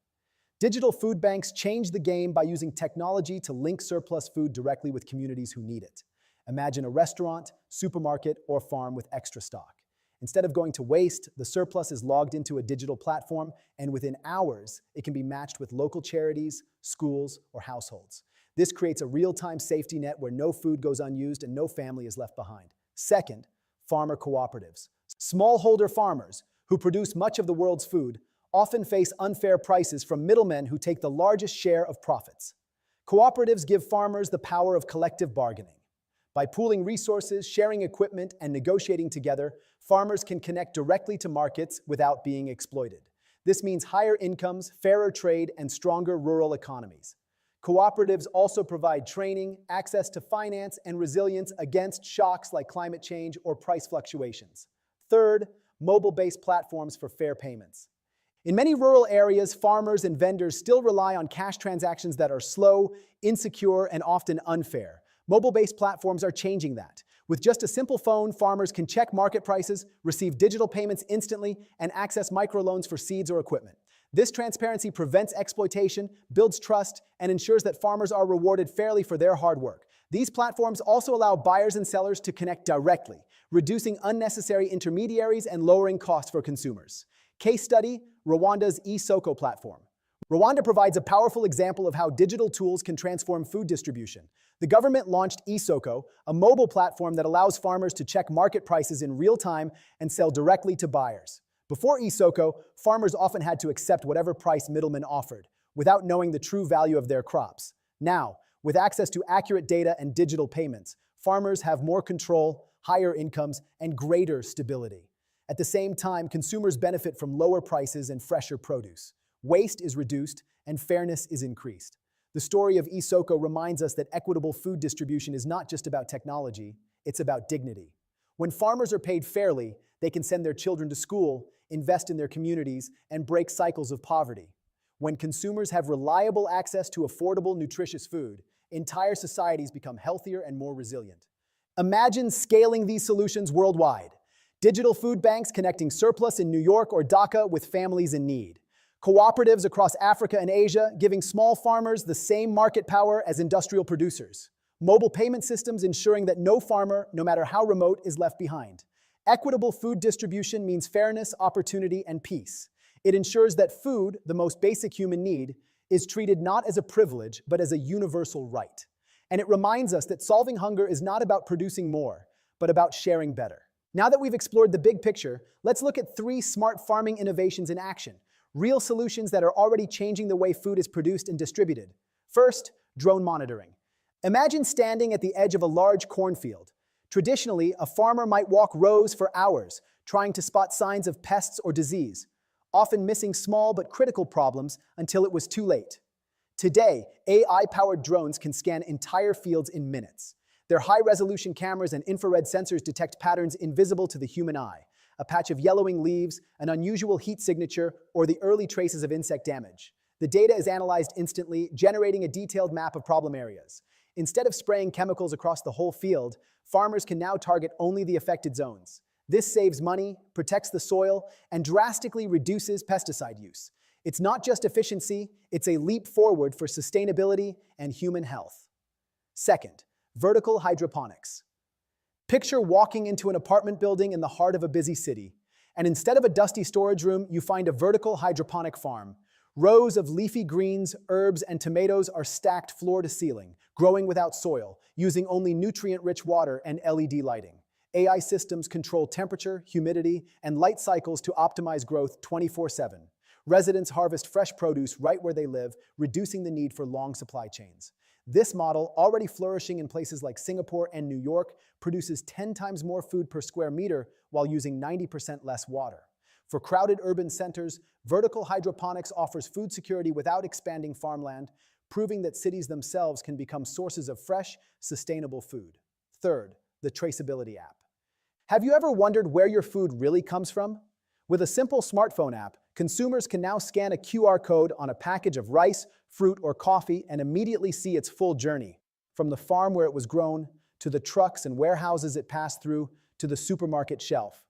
Digital food banks change the game by using technology to link surplus food directly with communities who need it. Imagine a restaurant, supermarket, or farm with extra stock. Instead of going to waste, the surplus is logged into a digital platform, and within hours, it can be matched with local charities, schools, or households. This creates a real-time safety net where no food goes unused and no family is left behind. Second, farmer cooperatives. Smallholder farmers, who produce much of the world's food, often face unfair prices from middlemen who take the largest share of profits. Cooperatives give farmers the power of collective bargaining. By pooling resources, sharing equipment, and negotiating together, farmers can connect directly to markets without being exploited. This means higher incomes, fairer trade, and stronger rural economies. Cooperatives also provide training, access to finance, and resilience against shocks like climate change or price fluctuations. Third, mobile-based platforms for fair payments. In many rural areas, farmers and vendors still rely on cash transactions that are slow, insecure, and often unfair. Mobile-based platforms are changing that. With just a simple phone, farmers can check market prices, receive digital payments instantly, and access microloans for seeds or equipment. This transparency prevents exploitation, builds trust, and ensures that farmers are rewarded fairly for their hard work. These platforms also allow buyers and sellers to connect directly, reducing unnecessary intermediaries and lowering costs for consumers. Case study, Rwanda's eSoko platform. Rwanda provides a powerful example of how digital tools can transform food distribution. The government launched eSoko, a mobile platform that allows farmers to check market prices in real time and sell directly to buyers. Before eSoko, farmers often had to accept whatever price middlemen offered, without knowing the true value of their crops. Now, with access to accurate data and digital payments, farmers have more control, higher incomes, and greater stability. At the same time, consumers benefit from lower prices and fresher produce. Waste is reduced, and fairness is increased. The story of Isoko reminds us that equitable food distribution is not just about technology, it's about dignity. When farmers are paid fairly, they can send their children to school, invest in their communities, and break cycles of poverty. When consumers have reliable access to affordable, nutritious food, entire societies become healthier and more resilient. Imagine scaling these solutions worldwide. Digital food banks connecting surplus in New York or Dhaka with families in need. Cooperatives across Africa and Asia giving small farmers the same market power as industrial producers. Mobile payment systems ensuring that no farmer, no matter how remote, is left behind. Equitable food distribution means fairness, opportunity, and peace. It ensures that food, the most basic human need, is treated not as a privilege, but as a universal right. And it reminds us that solving hunger is not about producing more, but about sharing better. Now that we've explored the big picture, let's look at 3 smart farming innovations in action. Real solutions that are already changing the way food is produced and distributed. First, drone monitoring. Imagine standing at the edge of a large cornfield. Traditionally, a farmer might walk rows for hours, trying to spot signs of pests or disease, often missing small but critical problems until it was too late. Today, AI-powered drones can scan entire fields in minutes. Their high-resolution cameras and infrared sensors detect patterns invisible to the human eye, a patch of yellowing leaves, an unusual heat signature, or the early traces of insect damage. The data is analyzed instantly, generating a detailed map of problem areas. Instead of spraying chemicals across the whole field, farmers can now target only the affected zones. This saves money, protects the soil, and drastically reduces pesticide use. It's not just efficiency, it's a leap forward for sustainability and human health. Second, vertical hydroponics. Picture walking into an apartment building in the heart of a busy city, and instead of a dusty storage room, you find a vertical hydroponic farm. Rows of leafy greens, herbs, and tomatoes are stacked floor to ceiling, growing without soil, using only nutrient-rich water and LED lighting. AI systems control temperature, humidity, and light cycles to optimize growth 24/7. Residents harvest fresh produce right where they live, reducing the need for long supply chains. This model, already flourishing in places like Singapore and New York, produces 10 times more food per square meter while using 90% less water. For crowded urban centers, vertical hydroponics offers food security without expanding farmland, proving that cities themselves can become sources of fresh, sustainable food. Third, the traceability app. Have you ever wondered where your food really comes from? With a simple smartphone app, consumers can now scan a QR code on a package of rice, fruit, or coffee and immediately see its full journey, from the farm where it was grown, to the trucks and warehouses it passed through, to the supermarket shelf.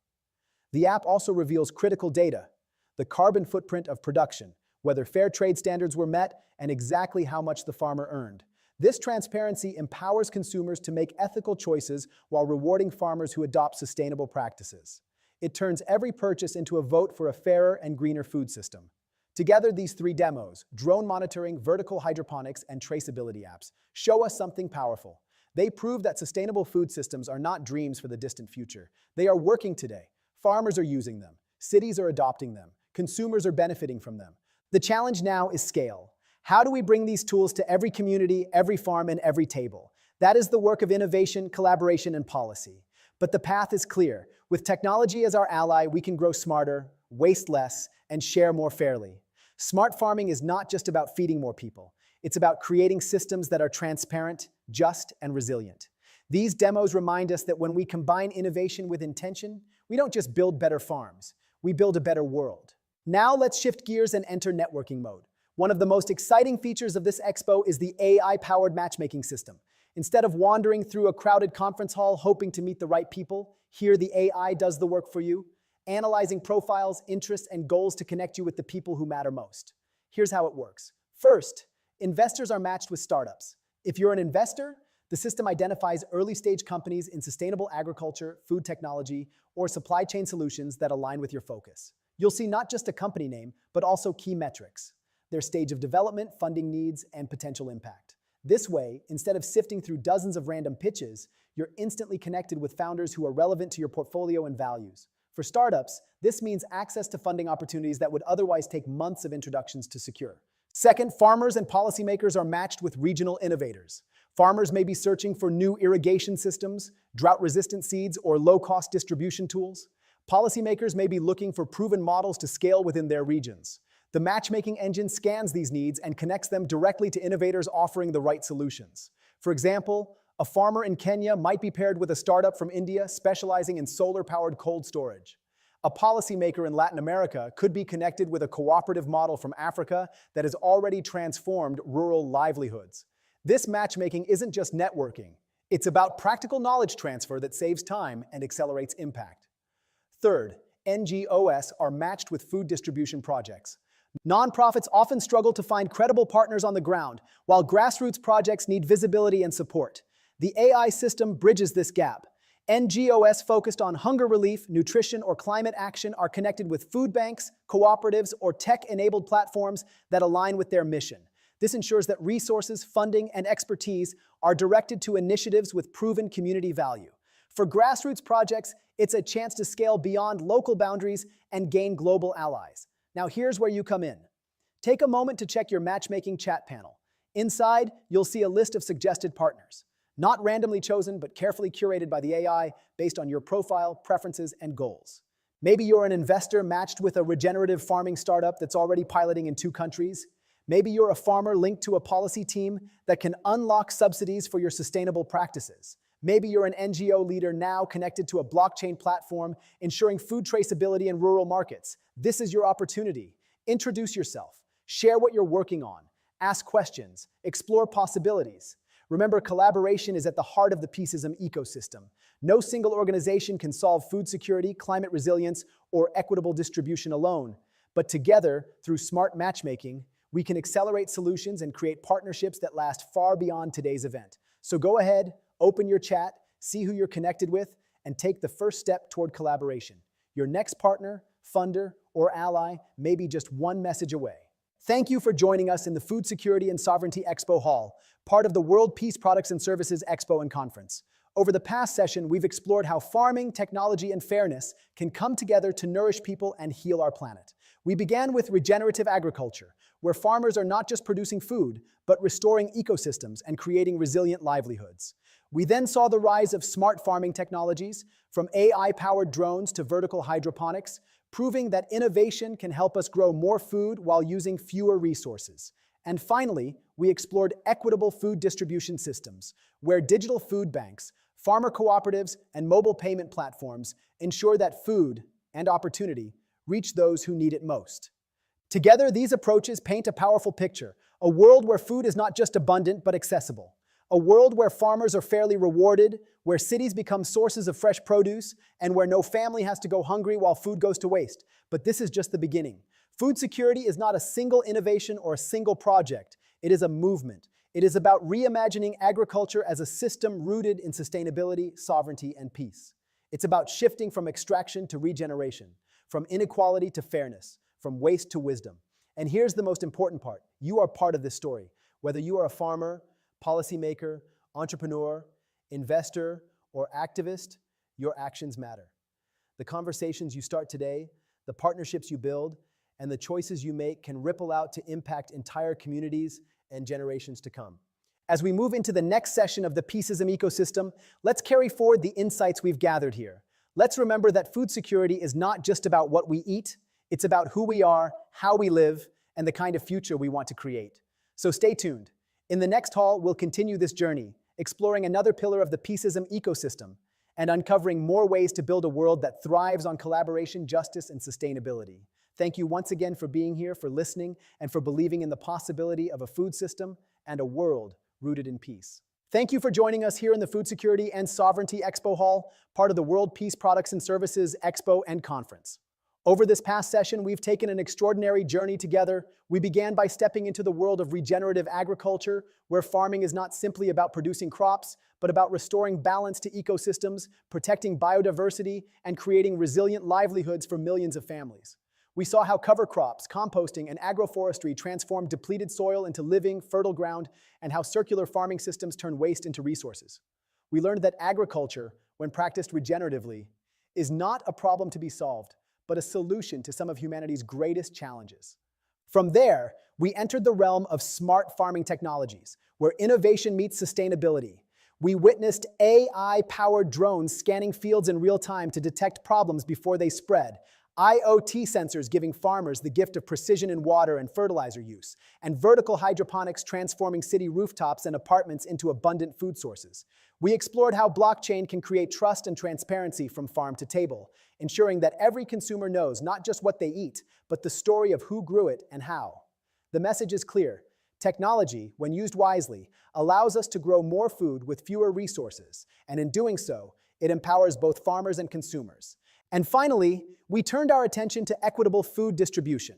The app also reveals critical data, the carbon footprint of production, whether fair trade standards were met, and exactly how much the farmer earned. This transparency empowers consumers to make ethical choices while rewarding farmers who adopt sustainable practices. It turns every purchase into a vote for a fairer and greener food system. Together, these 3 demos, drone monitoring, vertical hydroponics, and traceability apps, show us something powerful. They prove that sustainable food systems are not dreams for the distant future. They are working today. Farmers are using them. Cities are adopting them. Consumers are benefiting from them. The challenge now is scale. How do we bring these tools to every community, every farm, and every table? That is the work of innovation, collaboration, and policy. But the path is clear. With technology as our ally, we can grow smarter, waste less, and share more fairly. Smart farming is not just about feeding more people. It's about creating systems that are transparent, just, and resilient. These demos remind us that when we combine innovation with intention, we don't just build better farms, we build a better world. Now let's shift gears and enter networking mode. One of the most exciting features of this expo is the AI-powered matchmaking system. Instead of wandering through a crowded conference hall hoping to meet the right people, here the AI does the work for you, analyzing profiles, interests, and goals to connect you with the people who matter most. Here's how it works. First, investors are matched with startups. If you're an investor, the system identifies early-stage companies in sustainable agriculture, food technology, or supply chain solutions that align with your focus. You'll see not just a company name, but also key metrics, their stage of development, funding needs, and potential impact. This way, instead of sifting through dozens of random pitches, you're instantly connected with founders who are relevant to your portfolio and values. For startups, this means access to funding opportunities that would otherwise take months of introductions to secure. Second, farmers and policymakers are matched with regional innovators. Farmers may be searching for new irrigation systems, drought-resistant seeds, or low-cost distribution tools. Policymakers may be looking for proven models to scale within their regions. The matchmaking engine scans these needs and connects them directly to innovators offering the right solutions. For example, a farmer in Kenya might be paired with a startup from India specializing in solar-powered cold storage. A policymaker in Latin America could be connected with a cooperative model from Africa that has already transformed rural livelihoods. This matchmaking isn't just networking. It's about practical knowledge transfer that saves time and accelerates impact. Third, NGOs are matched with food distribution projects. Nonprofits often struggle to find credible partners on the ground, while grassroots projects need visibility and support. The AI system bridges this gap. NGOs focused on hunger relief, nutrition, or climate action are connected with food banks, cooperatives, or tech-enabled platforms that align with their mission. This ensures that resources, funding, and expertise are directed to initiatives with proven community value. For grassroots projects, it's a chance to scale beyond local boundaries and gain global allies. Now here's where you come in. Take a moment to check your matchmaking chat panel. Inside, you'll see a list of suggested partners. Not randomly chosen, but carefully curated by the AI based on your profile, preferences, and goals. Maybe you're an investor matched with a regenerative farming startup that's already piloting in 2 countries. Maybe you're a farmer linked to a policy team that can unlock subsidies for your sustainable practices. Maybe you're an NGO leader now connected to a blockchain platform ensuring food traceability in rural markets. This is your opportunity. Introduce yourself. Share what you're working on. Ask questions. Explore possibilities. Remember, collaboration is at the heart of the Peaceism ecosystem. No single organization can solve food security, climate resilience, or equitable distribution alone. But together, through smart matchmaking, we can accelerate solutions and create partnerships that last far beyond today's event. So go ahead, open your chat, see who you're connected with, and take the first step toward collaboration. Your next partner, funder, or ally may be just one message away. Thank you for joining us in the Food Security and Sovereignty Expo Hall, part of the World Peace Products and Services Expo and Conference. Over the past session, we've explored how farming, technology, and fairness can come together to nourish people and heal our planet. We began with regenerative agriculture, where farmers are not just producing food, but restoring ecosystems and creating resilient livelihoods. We then saw the rise of smart farming technologies, from AI-powered drones to vertical hydroponics, proving that innovation can help us grow more food while using fewer resources. And finally, we explored equitable food distribution systems, where digital food banks, farmer cooperatives, and mobile payment platforms ensure that food and opportunity reach those who need it most. Together, these approaches paint a powerful picture, a world where food is not just abundant but accessible, a world where farmers are fairly rewarded, where cities become sources of fresh produce, and where no family has to go hungry while food goes to waste. But this is just the beginning. Food security is not a single innovation or a single project. It is a movement. It is about reimagining agriculture as a system rooted in sustainability, sovereignty, and peace. It's about shifting from extraction to regeneration, from inequality to fairness, from waste to wisdom. And here's the most important part. You are part of this story. Whether you are a farmer, policymaker, entrepreneur, investor, or activist, your actions matter. The conversations you start today, the partnerships you build, and the choices you make can ripple out to impact entire communities and generations to come. As we move into the next session of the Peaceism ecosystem, let's carry forward the insights we've gathered here. Let's remember that food security is not just about what we eat, it's about who we are, how we live, and the kind of future we want to create. So stay tuned. In the next hall, we'll continue this journey, exploring another pillar of the Peaceism ecosystem and uncovering more ways to build a world that thrives on collaboration, justice, and sustainability. Thank you once again for being here, for listening, and for believing in the possibility of a food system and a world rooted in peace. Thank you for joining us here in the Food Security and Sovereignty Expo Hall, part of the World Peace Products and Services Expo and Conference. Over this past session, we've taken an extraordinary journey together. We began by stepping into the world of regenerative agriculture, where farming is not simply about producing crops, but about restoring balance to ecosystems, protecting biodiversity, and creating resilient livelihoods for millions of families. We saw how cover crops, composting, and agroforestry transform depleted soil into living, fertile ground, and how circular farming systems turn waste into resources. We learned that agriculture, when practiced regeneratively, is not a problem to be solved, but a solution to some of humanity's greatest challenges. From there, we entered the realm of smart farming technologies, where innovation meets sustainability. We witnessed AI-powered drones scanning fields in real time to detect problems before they spread, IoT sensors giving farmers the gift of precision in water and fertilizer use, and vertical hydroponics transforming city rooftops and apartments into abundant food sources. We explored how blockchain can create trust and transparency from farm to table, ensuring that every consumer knows not just what they eat, but the story of who grew it and how. The message is clear. Technology, when used wisely, allows us to grow more food with fewer resources, and in doing so, it empowers both farmers and consumers. And finally, we turned our attention to equitable food distribution,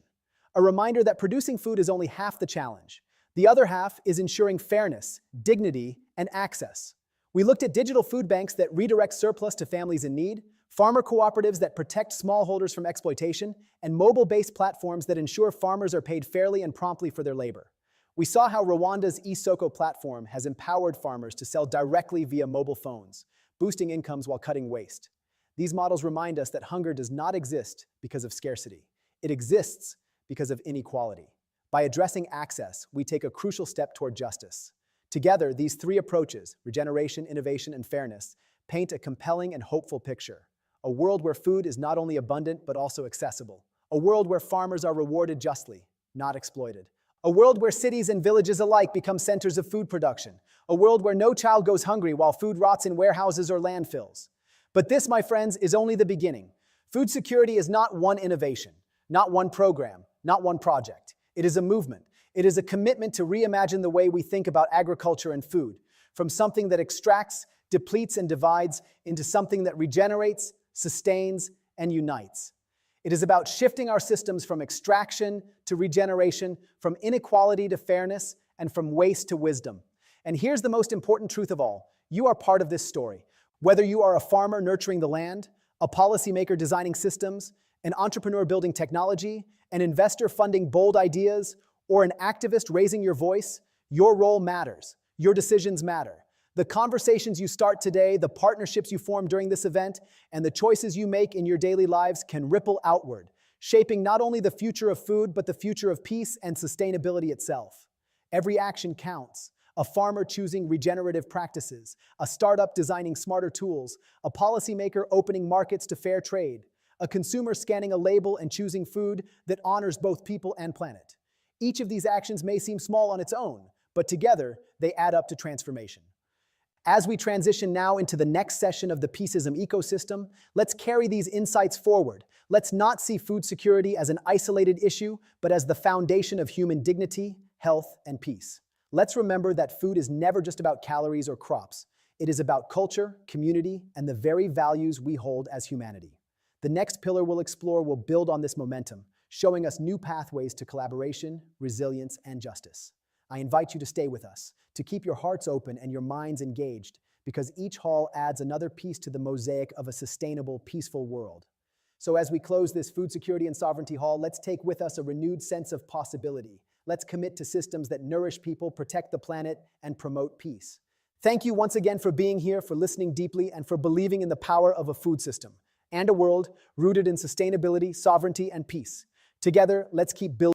a reminder that producing food is only half the challenge. The other half is ensuring fairness, dignity, and access. We looked at digital food banks that redirect surplus to families in need, farmer cooperatives that protect smallholders from exploitation, and mobile-based platforms that ensure farmers are paid fairly and promptly for their labor. We saw how Rwanda's eSoko platform has empowered farmers to sell directly via mobile phones, boosting incomes while cutting waste. These models remind us that hunger does not exist because of scarcity. It exists because of inequality. By addressing access, we take a crucial step toward justice. Together, these three approaches, regeneration, innovation, and fairness, paint a compelling and hopeful picture. A world where food is not only abundant, but also accessible. A world where farmers are rewarded justly, not exploited. A world where cities and villages alike become centers of food production. A world where no child goes hungry while food rots in warehouses or landfills. But this, my friends, is only the beginning. Food security is not one innovation, not one program, not one project. It is a movement. It is a commitment to reimagine the way we think about agriculture and food, from something that extracts, depletes, and divides into something that regenerates, sustains, and unites. It is about shifting our systems from extraction to regeneration, from inequality to fairness, and from waste to wisdom. And here's the most important truth of all. You are part of this story. Whether you are a farmer nurturing the land, a policymaker designing systems, an entrepreneur building technology, an investor funding bold ideas, or an activist raising your voice, your role matters. Your decisions matter. The conversations you start today, the partnerships you form during this event, and the choices you make in your daily lives can ripple outward, shaping not only the future of food, but the future of peace and sustainability itself. Every action counts. A farmer choosing regenerative practices, a startup designing smarter tools, a policymaker opening markets to fair trade, a consumer scanning a label and choosing food that honors both people and planet. Each of these actions may seem small on its own, but together they add up to transformation. As we transition now into the next session of the Peaceism ecosystem, let's carry these insights forward. Let's not see food security as an isolated issue, but as the foundation of human dignity, health, and peace. Let's remember that food is never just about calories or crops. It is about culture, community, and the very values we hold as humanity. The next pillar we'll explore will build on this momentum, showing us new pathways to collaboration, resilience, and justice. I invite you to stay with us, to keep your hearts open and your minds engaged, because each hall adds another piece to the mosaic of a sustainable, peaceful world. So as we close this Food Security and Sovereignty Hall, let's take with us a renewed sense of possibility. Let's commit to systems that nourish people, protect the planet, and promote peace. Thank you once again for being here, for listening deeply, and for believing in the power of a food system and a world rooted in sustainability, sovereignty, and peace. Together, let's keep building